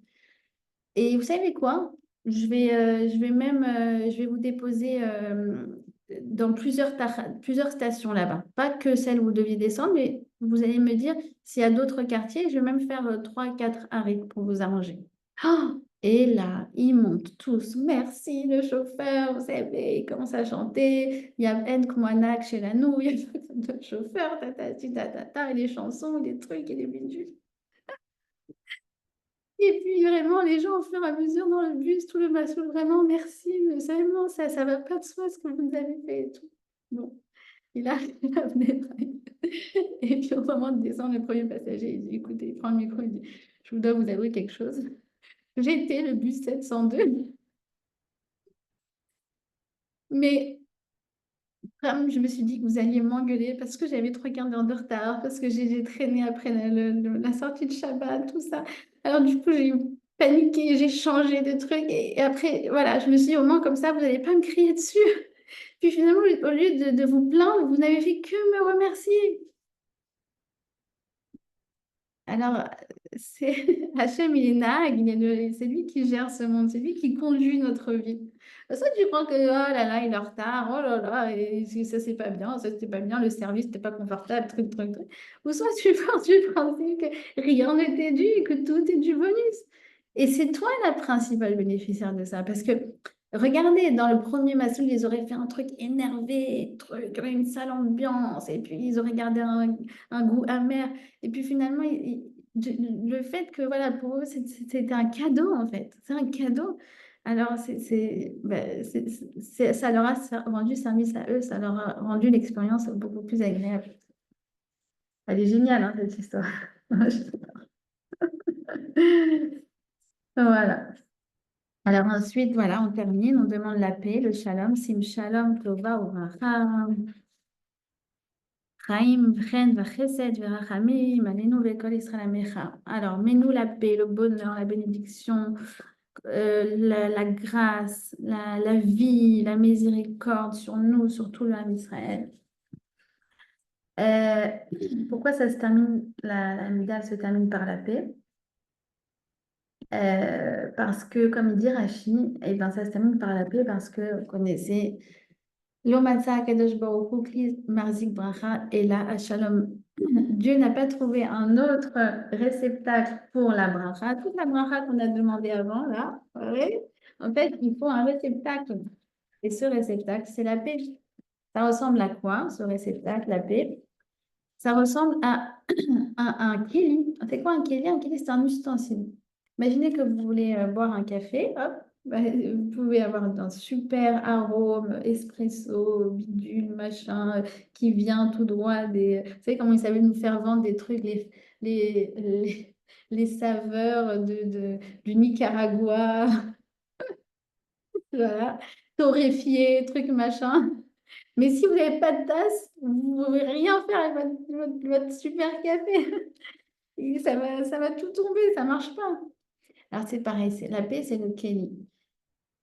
Et vous savez quoi? Je vais vous déposer dans plusieurs stations là-bas. Pas que celle où vous deviez descendre, mais vous allez me dire s'il y a d'autres quartiers. Je vais même faire 3, 4 arrêts pour vous arranger. Et là, ils montent tous. Merci, le chauffeur. Vous savez, il commence à chanter. Il y a En Kmoanak chez la nouille. Il y a le chauffeur, tatati, tatata, et les chansons, et les trucs, et les bidules. Et puis vraiment, les gens, au fur et à mesure, dans le bus, tout le massot, vraiment, merci, mais vraiment, ça va pas de soi ce que vous nous avez fait et tout. Bon, il arrive à venir. Et puis au moment de descendre, le premier passager, il dit, écoutez, il prend le micro, il dit, je vous dois vous avouer quelque chose. J'étais le bus 702, mais comme je me suis dit que vous alliez m'engueuler parce que j'avais 3 quarts d'heure de retard, parce que j'ai traîné après la sortie de Shabbat, tout ça. Alors du coup, j'ai paniqué, j'ai changé de truc. Et après, voilà, je me suis dit, au moins comme ça, vous n'allez pas me crier dessus. Puis finalement, au lieu de vous plaindre, vous n'avez fait que me remercier. Alors, Hachem, il est Nag, c'est lui qui gère ce monde, c'est lui qui conduit notre vie. Soit tu crois que, oh là là, il est en retard, oh là là, et ça c'est pas bien, ça c'est pas bien, le service n'était pas confortable, truc. Ou soit tu pars du principe que rien n'était dû et que tout est du bonus. Et c'est toi la principale bénéficiaire de ça, parce que Regardez, dans le premier Massoul, ils auraient fait un truc énervé, truc, une sale ambiance, et puis ils auraient gardé un goût amer. Et puis finalement, le fait que, voilà, pour eux, c'était un cadeau, en fait. C'est un cadeau. Alors, ben, ça leur a rendu service à eux, ça leur a rendu l'expérience beaucoup plus agréable. Elle est géniale, hein, cette histoire. Voilà. Alors ensuite, voilà, on termine, on demande la paix, le shalom, sim shalom, tova, uracha, chaim, chen, vachesed, verachamim, alenu, vekol Israël amecha. Alors, mets-nous la paix, le bonheur, la bénédiction, la grâce, la vie, la miséricorde sur nous, sur tout l'âme Israël. Euh, Pourquoi ça se termine, la Amida se termine par la paix? Parce que, comme il dit Rashi, eh ben, ça se termine par la paix parce que vous connaissez Lo Matza Kadosh Baruch Hu Kli Marzik Bracha et la Shalom. Dieu n'a pas trouvé un autre réceptacle pour la bracha. Toute la bracha qu'on a demandé avant, là, ouais, en fait, il faut un réceptacle. Et ce réceptacle, c'est la paix. Ça ressemble à quoi, ce réceptacle, la paix? Ça ressemble à un keli. C'est quoi un keli? Un keli, c'est un ustensile. Imaginez que vous voulez boire un café, hop, bah, vous pouvez avoir un super arôme, espresso, bidule, machin, qui vient tout droit des... Vous savez comment ils savaient nous faire vendre des trucs, les, les, les saveurs du Nicaragua, voilà, torréfiés, trucs, machin. Mais si vous n'avez pas de tasse, vous ne pouvez rien faire avec votre super café. Et ça va tout tomber, ça ne marche pas. Alors c'est pareil, la paix, c'est le Kéli.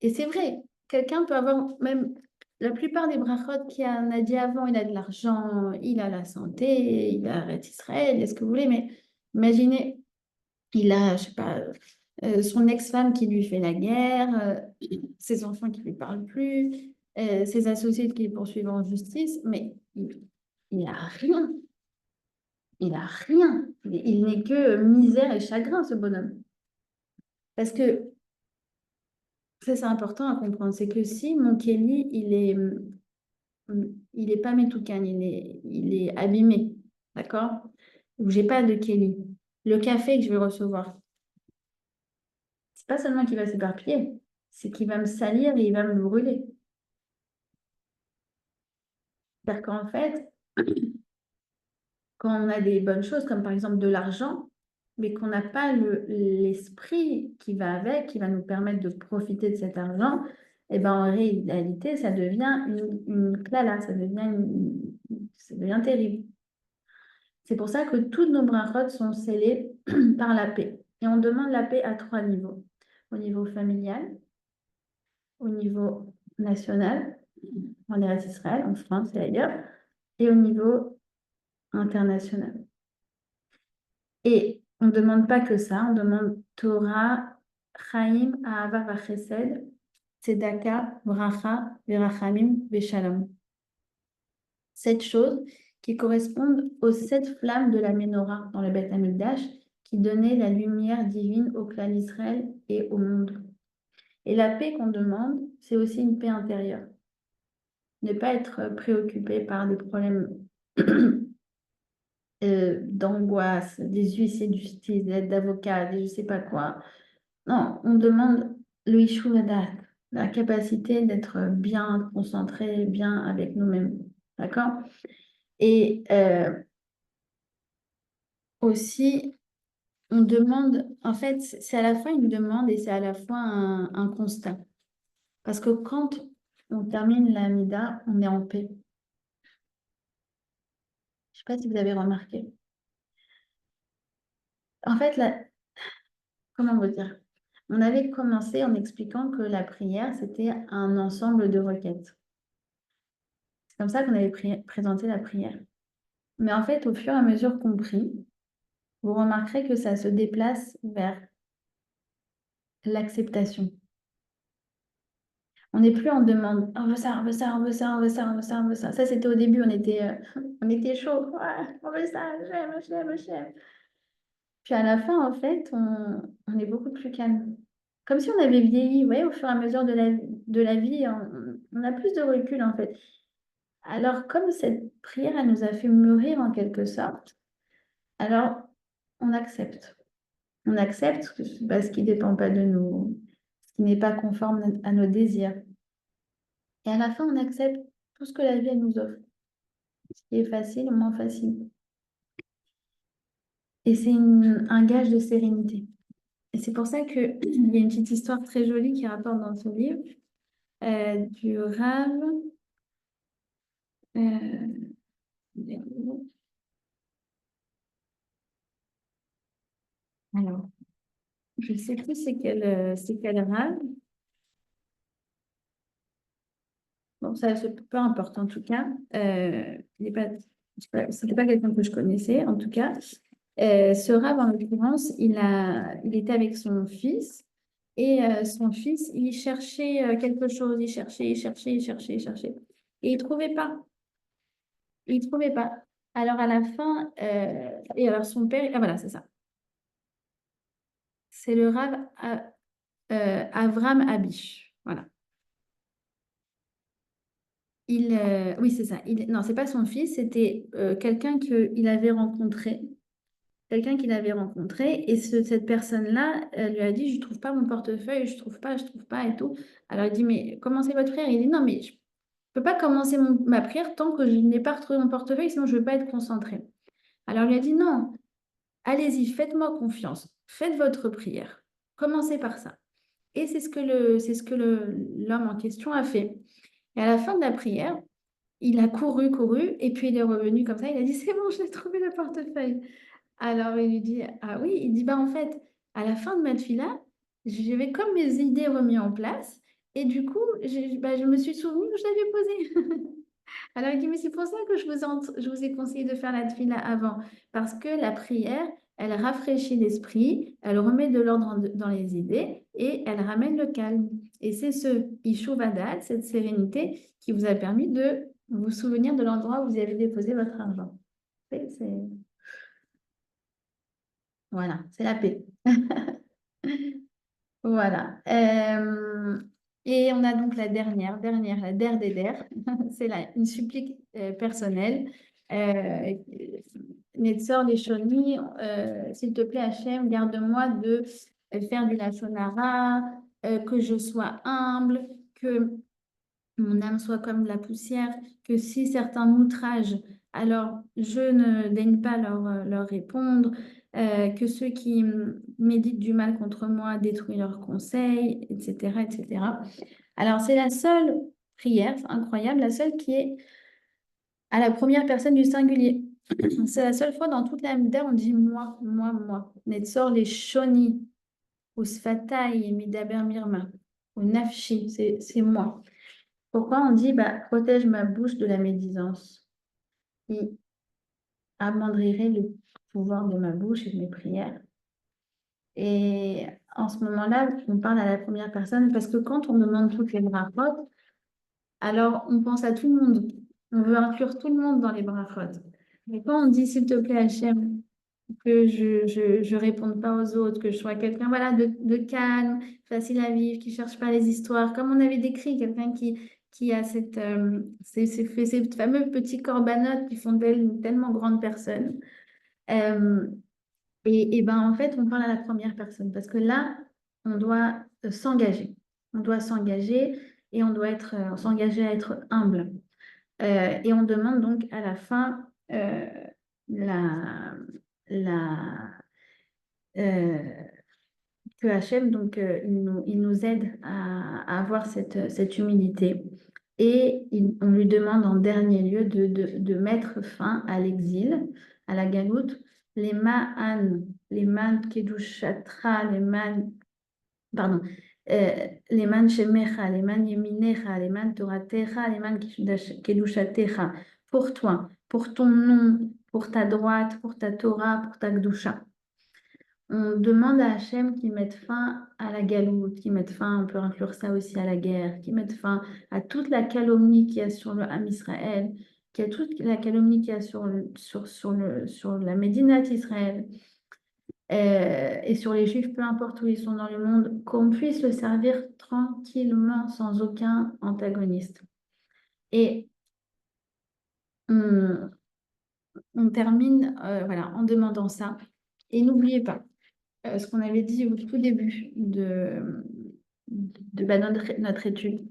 Et c'est vrai, quelqu'un peut avoir même la plupart des brachot qui en a dit avant, il a de l'argent, il a la santé, il a Eretz Israël, il a ce que vous voulez, mais imaginez, il a, je sais pas, son ex-femme qui lui fait la guerre, ses enfants qui ne lui parlent plus, ses associés qui le poursuivent en justice, mais il a rien. Il a rien. Il n'est que misère et chagrin, ce bonhomme. Parce que ça, c'est important à comprendre, c'est que si mon Kelly, il est pas métoucan, il est abîmé, d'accord? Ou j'ai pas de Kelly. Le café que je vais recevoir, c'est pas seulement qu'il va s'éparpiller, c'est qu'il va me salir et il va me brûler. C'est-à-dire qu'en fait, quand on a des bonnes choses, comme par exemple de l'argent, mais qu'on n'a pas l'esprit qui va avec, qui va nous permettre de profiter de cet argent, et ben en réalité, ça devient une clala, ça devient terrible. C'est pour ça que toutes nos brachot sont scellées par la paix. Et on demande la paix à trois niveaux. Au niveau familial, au niveau national, en Eretz Israël, en France et ailleurs, et au niveau international. Et on ne demande pas que ça, on demande Torah, Chaim, Ahava, Vachesed, Tzedaka, Bracha, Verachamim, Veshalom. 7 choses qui correspondent aux 7 flammes de la Ménorah dans le Beth Amikdash qui donnaient la lumière divine au clan d'Israël et au monde. Et la paix qu'on demande, c'est aussi une paix intérieure. Ne pas être préoccupé par des problèmes d'angoisse, des huissiers de justice, des aides d'avocats, des je ne sais pas quoi. Non, on demande le Ishuvadat, la capacité d'être bien concentré, bien avec nous-mêmes. D'accord? Et aussi, on demande, en fait, c'est à la fois une demande et c'est à la fois un constat. Parce que quand on termine la Mida, on est en paix. Je ne sais pas si vous avez remarqué. En fait, comment vous dire? On avait commencé en expliquant que la prière, c'était un ensemble de requêtes. C'est comme ça qu'on avait présenté la prière. Mais en fait, au fur et à mesure qu'on prie, vous remarquerez que ça se déplace vers l'acceptation. On n'est plus en demande, on veut ça, on veut ça, on veut ça, on veut ça, on veut ça, on veut ça. Ça, c'était au début, on était chaud. Ouais, on veut ça, j'aime. Puis à la fin, en fait, on est beaucoup plus calme. comme si on avait vieilli, vous voyez, au fur et à mesure de la vie, on a plus de recul en fait. Alors, comme cette prière, elle nous a fait mûrir en quelque sorte, alors on accepte. On accepte ce qui ne dépend pas de nous, ce qui n'est pas conforme à nos désirs. Et à la fin, on accepte tout ce que la vie elle nous offre, ce qui est facile ou moins facile. Et c'est un gage de sérénité. Et c'est pour ça qu'il y a une petite histoire très jolie qui rapporte dans ce livre du Rav. euh, alors, je ne sais plus c'est quel Rav. Bon, ça, c'est peu importe en tout cas. Il est pas, c'était pas quelqu'un que je connaissais en tout cas. Ce Rav, en l'occurrence, il était avec son fils et son fils, il cherchait quelque chose, il cherchait et il trouvait pas. Il trouvait pas. Alors à la fin, et alors son père, ah voilà, c'est ça. C'est le Rav Avram Abish. Voilà. Oui, c'est ça. Non, c'est pas son fils, c'était quelqu'un qu'il avait rencontré. Quelqu'un qu'il avait rencontré. Et cette personne-là lui a dit, je trouve pas mon portefeuille, je trouve pas et tout. Alors il dit, mais comment c'est votre frère? Il dit, non, mais je peux pas commencer ma prière tant que je n'ai pas retrouvé mon portefeuille, sinon je ne vais pas être concentrée. Alors il lui a dit, non, allez-y, faites-moi confiance. Faites votre prière. Commencez par ça. Et c'est ce que l'homme en question a fait. Et à la fin de la prière, il a couru, et puis il est revenu comme ça. Il a dit, c'est bon, j'ai trouvé le portefeuille. Alors il lui dit, ah oui, il dit, bah en fait, à la fin de ma là, j'avais comme mes idées remis en place. Et du coup, je me suis souvenu que je l'avais posé. Alors il dit, mais c'est pour ça que je vous ai conseillé de faire la tefila avant. Parce que la prière, elle rafraîchit l'esprit, elle remet de l'ordre dans les idées et elle ramène le calme. Et c'est ce Ishuvadat, cette sérénité, qui vous a permis de vous souvenir de l'endroit où vous avez déposé votre argent. C'est- Voilà, c'est la paix. Voilà. Et on a donc la der des der. C'est une supplique personnelle. Euh, Netzor Leshoni, s'il te plaît, Hachem, garde-moi de faire du lachonara, que je sois humble, que mon âme soit comme de la poussière, que si certains m'outragent, alors je ne daigne pas leur répondre, que ceux qui méditent du mal contre moi détruisent leurs conseils, etc., etc. Alors c'est la seule prière, c'est incroyable, la seule qui est à la première personne du singulier. C'est la seule fois dans toute la Mida on dit moi, moi, moi. Netzor les shoni, ou sfatai, midaber mirma, ou nafshi, c'est moi. Pourquoi on dit bah, protège ma bouche de la médisance? Il amoindrirait le pouvoir de ma bouche et de mes prières. Et en ce moment-là, on parle à la première personne parce que quand on demande toutes les brachot, alors on pense à tout le monde. On veut inclure tout le monde dans les brachot. Mais quand on dit s'il te plaît, Hachem, que je réponde pas aux autres, que je sois quelqu'un voilà, de calme, facile à vivre, qui cherche pas les histoires, comme on avait décrit, quelqu'un qui a ces fameux petits corbanotes qui font d'elle une tellement grande personne. Euh, et ben en fait, on parle à la première personne parce que là, on doit s'engager. On doit s'engager et on doit s'engager à être humble. Et on demande donc à la fin la, la, euh, que Hachem, donc, il nous aide à avoir cette humilité. Et on lui demande en dernier lieu de mettre fin à l'exil, à la galoute. Les man kedushatra, pardon, les man shemecha, les man yeminecha, les man toratecha, les man kedushatecha, pour toi, pour ton nom, pour ta droite, pour ta Torah, pour ta gdusha. On demande à Hachem qu'il mette fin à la galoute, qu'il mette fin, on peut inclure ça aussi à la guerre, qu'il mette fin à toute la calomnie qu'il y a sur le Ham Israël, qu'il y a toute la calomnie qu'il y a sur la Médinat Israël. Et sur les Juifs, peu importe où ils sont dans le monde, qu'on puisse le servir tranquillement, sans aucun antagoniste. Et on, on termine voilà, en demandant ça. Et n'oubliez pas ce qu'on avait dit au tout début de notre étude,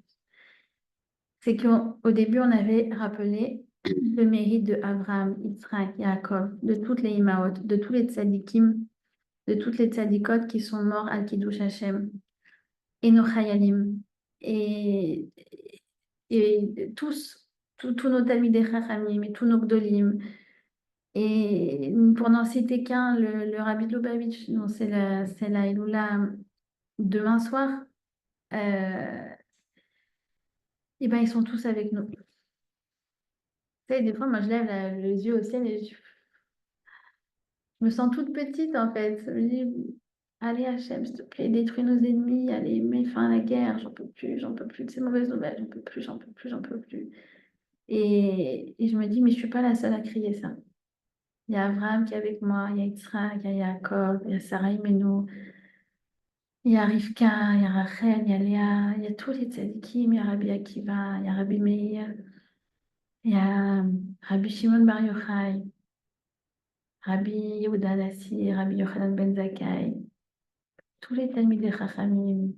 c'est qu'au début, on avait rappelé le mérite de Abraham, Yitzhak, Yaakov, de toutes les Imaot, de tous les tzadikim, de toutes les tzadikot qui sont morts al Kiddush Hashem, et nos Chayalim, et, et tous nos Talmidei Chachamim, et tous nos Gdolim. Et pour n'en citer qu'un, le Rabbi de Lubavitch, dont c'est la Iloula demain soir, et ben ils sont tous avec nous. Tu sais, des fois, moi, je lève les yeux au ciel et je me sens toute petite, en fait. Je me dis, allez, Hachem, s'il te plaît, détruis nos ennemis, allez, mets fin à la guerre, j'en peux plus de ces mauvaises nouvelles, j'en peux plus, j'en peux plus, j'en peux plus. Et je me dis, mais je suis pas la seule à crier ça. Il y a Abraham qui est avec moi, il y a Yitzhak, il y a Yaakov, il y a Sarah Imenu, il y a Rivka, il y a Rachel, il y a Léa, il y a tous les tzadikim, il y a Rabbi Akiva, il y a Rabbi Meir, il y a Rabbi Shimon Bar Yochai, Rabbi Yehuda Nassi, Rabbi Yochanan Ben Zakkai, tous les Talmidei Chachamim,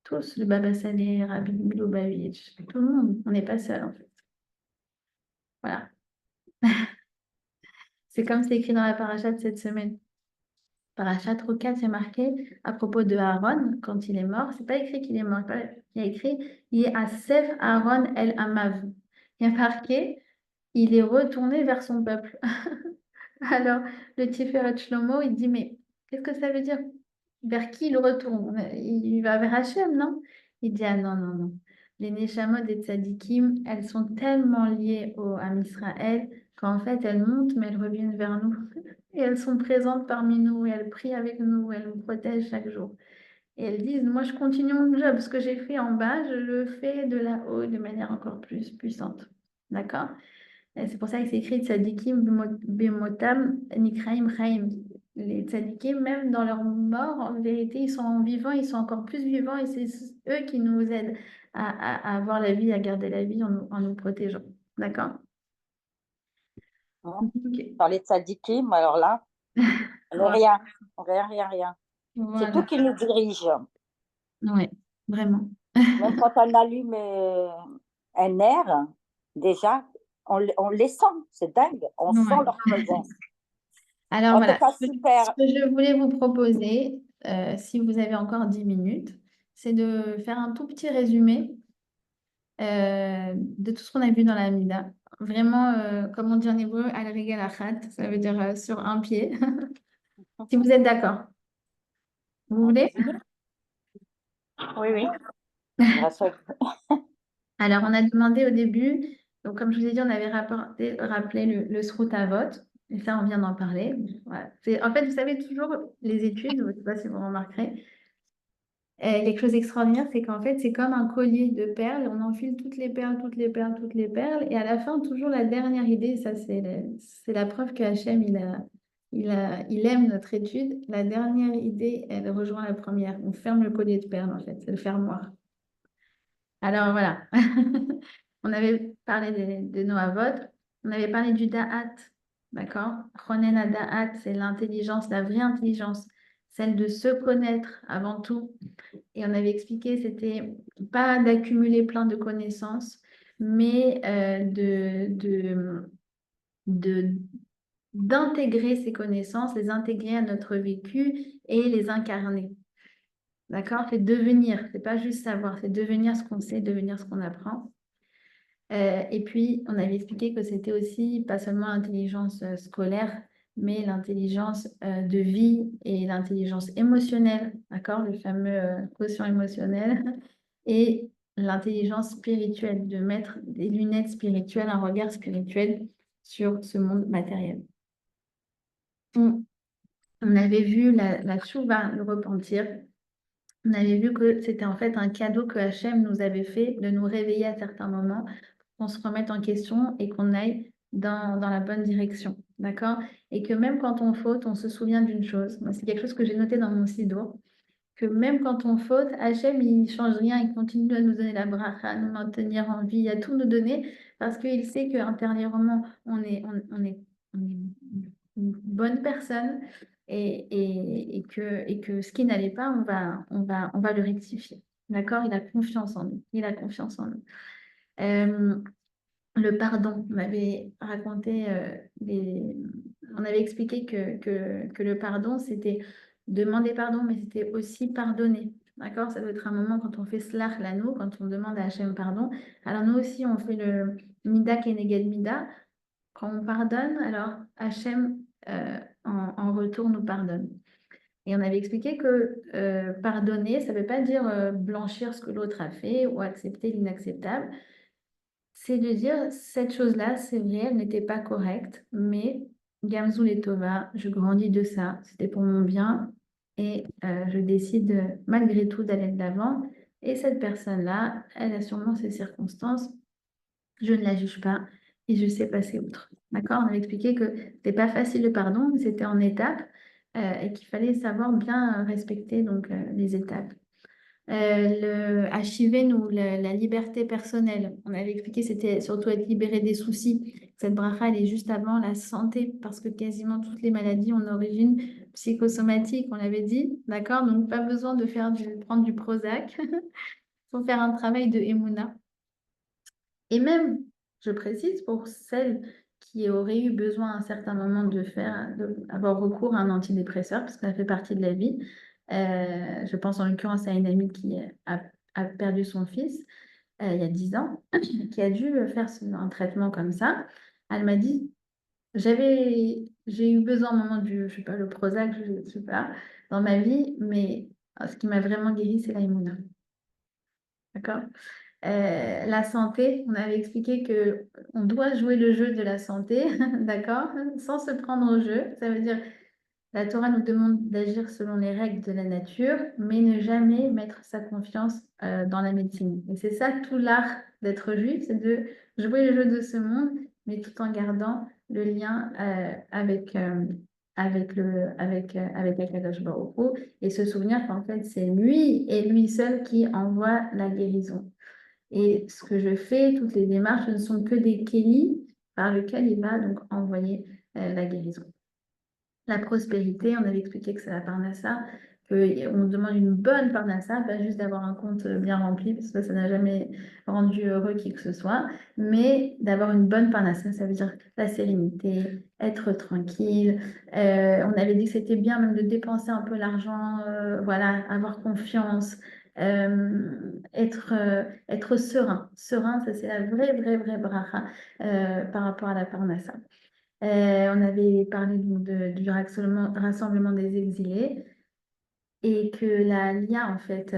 tous, le Baba Saleh, Rabbi Lubavitch, tout le monde, on n'est pas seul en fait. Voilà. C'est comme c'est écrit dans la paracha de cette semaine. Parachat Rokat, c'est marqué à propos de Aaron, quand il est mort. C'est pas écrit qu'il est mort. Il y a écrit Yasef Aaron el Amav. Il y a marqué il est retourné vers son peuple. Alors, le Tiferet Shlomo, il dit mais qu'est-ce que ça veut dire? Vers qui il retourne? Il va vers Hachem, non? Il dit ah non, non, non. Les Neshamot des Tzadikim, elles sont tellement liées à Israël qu'en fait, elles montent, mais elles reviennent vers nous. Et elles sont présentes parmi nous, et elles prient avec nous, elles nous protègent chaque jour. Et elles disent, moi je continue mon job, ce que j'ai fait en bas, je le fais de là-haut de manière encore plus puissante. D'accord? Et c'est pour ça que c'est écrit Tzadikim bemotam nikraim chaim. Les tzadikim, même dans leur mort, en vérité, ils sont vivants, ils sont encore plus vivants, et c'est eux qui nous aident à avoir la vie, à garder la vie en nous protégeant. D'accord? Hein. Ok. Dans les tzadikim, alors là, rien, rien, rien, rien. C'est tout Voilà. qui nous dirige. Ouais, vraiment. Même quand on allume un air, déjà, on les sent, c'est dingue, on sent Ouais. leur présence. Alors En tout voilà, cas, ce super. que je voulais vous proposer, si vous avez encore 10 minutes, c'est de faire un tout petit résumé de tout ce qu'on a vu dans la Hamida. Vraiment, comme on dit en hébreu, al regal achat, ça veut dire sur un pied. Si vous êtes d'accord. Vous voulez? Oui, oui. Grâce à- Alors, on a demandé au début, donc comme je vous ai dit, on avait rappelé le Srout vote, et ça, on vient d'en parler. Voilà. En fait, vous savez, toujours les études, je ne sais pas si vous remarquerez, quelque chose d'extraordinaire, c'est qu'en fait, c'est comme un collier de perles. On enfile toutes les perles, toutes les perles, toutes les perles. Et à la fin, toujours la dernière idée, ça, c'est la preuve que Hachem, il aime notre étude. La dernière idée, elle rejoint la première. On ferme le collier de perles, en fait. C'est le fermoir. Alors, voilà. On avait parlé de nos avots. On avait parlé du Da'at. D'accord? Ronen à Da'at, c'est l'intelligence, la vraie intelligence. Celle de se connaître avant tout. Et on avait expliqué, c'était pas d'accumuler plein de connaissances, mais de- d'intégrer ces connaissances, les intégrer à notre vécu et les incarner. D'accord? C'est devenir, c'est pas juste savoir, c'est devenir ce qu'on sait, devenir ce qu'on apprend. Et puis, on avait expliqué que c'était aussi pas seulement l'intelligence scolaire, mais l'intelligence de vie et l'intelligence émotionnelle, d'accord? Le fameux quotient émotionnel et l'intelligence spirituelle, de mettre des lunettes spirituelles, un regard spirituel sur ce monde matériel. On, on avait vu la tchouva, le repentir. On avait vu que c'était en fait un cadeau que Hachem nous avait fait de nous réveiller à certains moments, qu'on se remette en question et qu'on aille dans la bonne direction. d'accord? Et que même quand on faute, on se souvient d'une chose. Moi, c'est quelque chose que j'ai noté dans mon sido, que même quand on faute, Hachem, il ne change rien, il continue à nous donner la bracha, à nous maintenir en vie, à tout nous donner, parce qu'il sait qu'intérieurement, on est une bonne personne et que ce qui n'allait pas, on va le rectifier. D'accord? Il a confiance en nous. Il a confiance en nous. Euh, le pardon, on avait raconté, on avait expliqué que le pardon, c'était demander pardon, mais c'était aussi pardonner. D'accord? Ça doit être un moment quand on fait slach l'anneau, quand on demande à Hachem pardon. Alors nous aussi, on fait le mida keneged mida. Quand on pardonne, alors Hachem, en retour, nous pardonne. Et on avait expliqué que pardonner, ça ne veut pas dire blanchir ce que l'autre a fait ou accepter l'inacceptable. C'est de dire, cette chose-là, c'est vrai, elle n'était pas correcte, mais Gamzou et Tova, je grandis de ça, c'était pour mon bien, et je décide malgré tout d'aller de l'avant. Et cette personne-là, elle a sûrement ses circonstances, je ne la juge pas, et je sais passer outre. D'accord? On avait expliqué que c'était pas facile le pardon, mais c'était en étapes, et qu'il fallait savoir bien respecter donc, les étapes. Le Achiven ou la liberté personnelle. On avait expliqué, c'était surtout être libéré des soucis. Cette bracha, elle est juste avant la santé, parce que quasiment toutes les maladies ont une origine psychosomatique, on l'avait dit, d'accord? Donc, pas besoin de prendre du Prozac. Il faut faire un travail de Emouna. Et même, je précise, pour celles qui auraient eu besoin à un certain moment avoir recours à un antidépresseur, parce que ça fait partie de la vie. Je pense en l'occurrence à une amie qui a perdu son fils il y a 10 ans, qui a dû faire un traitement comme ça. Elle m'a dit, j'ai eu besoin au moment je sais pas, le Prozac, je sais pas, dans ma vie, mais ce qui m'a vraiment guéri, c'est la Emouna. D'accord? La santé, on avait expliqué que on doit jouer le jeu de la santé, d'accord, sans se prendre au jeu. Ça veut dire, la Torah nous demande d'agir selon les règles de la nature, mais ne jamais mettre sa confiance dans la médecine. Et c'est ça tout l'art d'être juif, c'est de jouer le jeu de ce monde, mais tout en gardant le lien avec Akadosh Baruch Hu, et se souvenir qu'en fait, c'est lui et lui seul qui envoie la guérison. Et ce que je fais, toutes les démarches, ce ne sont que des kélis par lesquels il va donc envoyer la guérison. La prospérité, on avait expliqué que c'est la parnassa, qu'on demande une bonne parnassa, pas juste d'avoir un compte bien rempli, parce que ça n'a jamais rendu heureux qui que ce soit, mais d'avoir une bonne parnassa, ça veut dire la sérénité, être tranquille. On avait dit que c'était bien même de dépenser un peu l'argent, voilà, avoir confiance, être serein. Serein, ça c'est la vraie bracha par rapport à la parnassa. On avait parlé donc du rassemblement des exilés et que la LIA, en fait,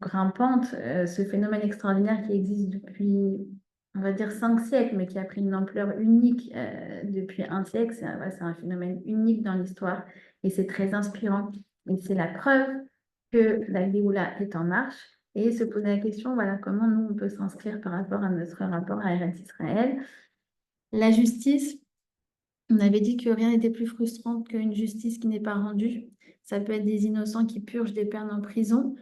grimpante, ce phénomène extraordinaire qui existe depuis, on va dire, 5 siècles, mais qui a pris une ampleur unique depuis un siècle, ouais, c'est un phénomène unique dans l'histoire et c'est très inspirant. Et c'est la preuve que la Géoula est en marche et se poser la question, voilà, comment nous, on peut s'inscrire par rapport à notre rapport à Eretz Israël. La justice. On avait dit que rien n'était plus frustrant qu'une justice qui n'est pas rendue. Ça peut être des innocents qui purgent des peines en prison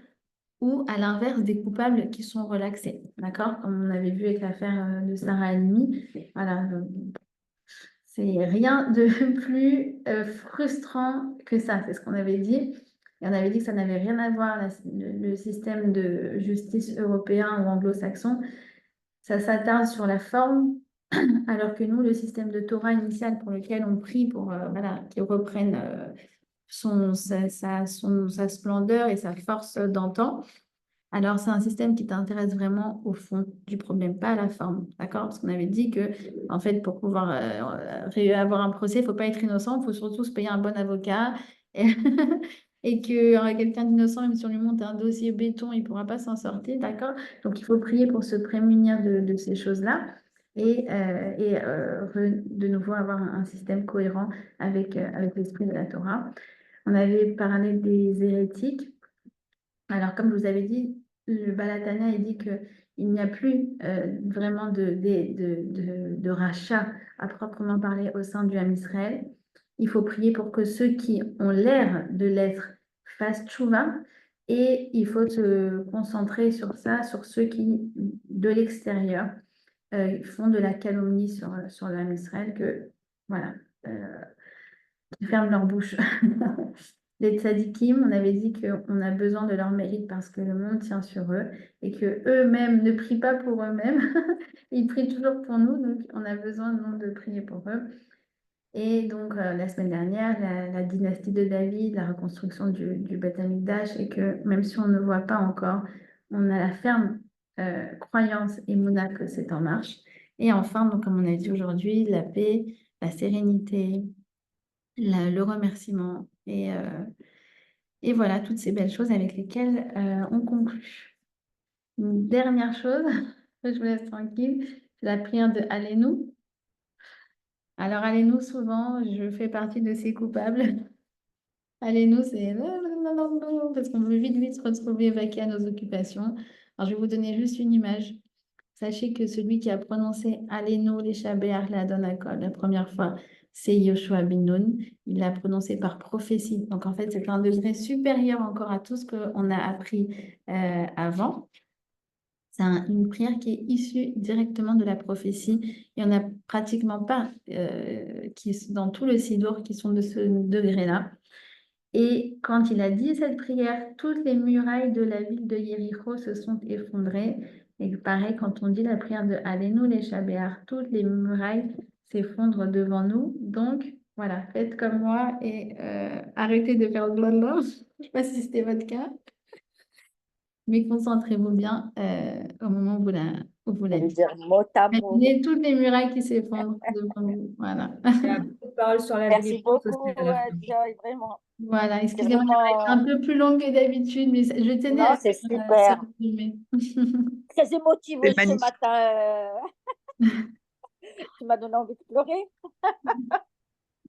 ou à l'inverse des coupables qui sont relaxés. D'accord? Comme on avait vu avec l'affaire de Sarah Halimi. Voilà, c'est rien de plus frustrant que ça. C'est ce qu'on avait dit. Et on avait dit que ça n'avait rien à voir, le système de justice européen ou anglo-saxon. Ça s'attarde sur la forme, alors que nous, le système de Torah initial pour lequel on prie pour voilà, qu'il reprenne sa splendeur et sa force d'antan, alors c'est un système qui t'intéresse vraiment au fond du problème, pas à la forme. D'accord? Parce qu'on avait dit que, en fait, pour pouvoir avoir un procès, il ne faut pas être innocent, il faut surtout se payer un bon avocat. Et, et que quelqu'un d'innocent, même si on lui monte un dossier béton, il ne pourra pas s'en sortir. D'accord? Donc il faut prier pour se prémunir de ces choses-là de nouveau avoir un système cohérent avec l'esprit de la Torah. On avait parlé des hérétiques. Alors, comme je vous avais dit, le Balatana, il dit qu'il n'y a plus vraiment de rachat à proprement parler au sein du Ham Israël. Il faut prier pour que ceux qui ont l'air de l'être fassent tchouva et il faut se concentrer sur ça, sur ceux qui, de l'extérieur, font de la calomnie sur le Ham Israël, que voilà, qui ferment leur bouche. Les tzadikim, on avait dit qu'on a besoin de leur mérite parce que le monde tient sur eux et que eux-mêmes ne prient pas pour eux-mêmes. Ils prient toujours pour nous, donc on a besoin nous, de prier pour eux. Et donc, la semaine dernière, la dynastie de David, la reconstruction du Beth Amikdash, et que même si on ne voit pas encore, on a la ferme croyance et mouna que c'est en marche. Et enfin, donc, comme on a dit aujourd'hui, la paix, la sérénité, le remerciement et voilà, toutes ces belles choses avec lesquelles on conclut. Une dernière chose, je vous laisse tranquille, c'est la prière de Allénou. Alors, Allénou, souvent, je fais partie de ces coupables. Allénou, c'est parce qu'on veut vite, vite se retrouver vaquer à nos occupations. Alors, je vais vous donner juste une image. Sachez que celui qui a prononcé Allénou, les Shabéach, la Donakol, la première fois, c'est Yoshua bin Nun. Il l'a prononcé par prophétie. Donc, en fait, c'est un degré supérieur encore à tout ce qu'on a appris avant. C'est une prière qui est issue directement de la prophétie. Il n'y en a pratiquement pas dans tout le Sidour qui sont de ce degré-là. Et quand il a dit cette prière, toutes les murailles de la ville de Jéricho se sont effondrées. Et pareil, quand on dit la prière de Allénou les Shabéar, toutes les murailles s'effondrent devant nous. Donc, voilà, faites comme moi et arrêtez de faire blablabla. Je ne sais pas si c'était votre cas, mais concentrez-vous bien au moment où vous Ça la veut dites. dire mot à mot. Imaginez toutes les murailles qui s'effondrent devant vous. Voilà. Il y a beaucoup de paroles sur la Merci délivrance beaucoup, aussi à la fin. Joy, vraiment. Voilà, C'est excusez-moi, elle va être un vraiment, peu plus longue que d'habitude, mais je tenais non, à c'est faire ce super. résumé. Très émotive C'est ce magnifique. matin. Tu m'as donné envie de pleurer.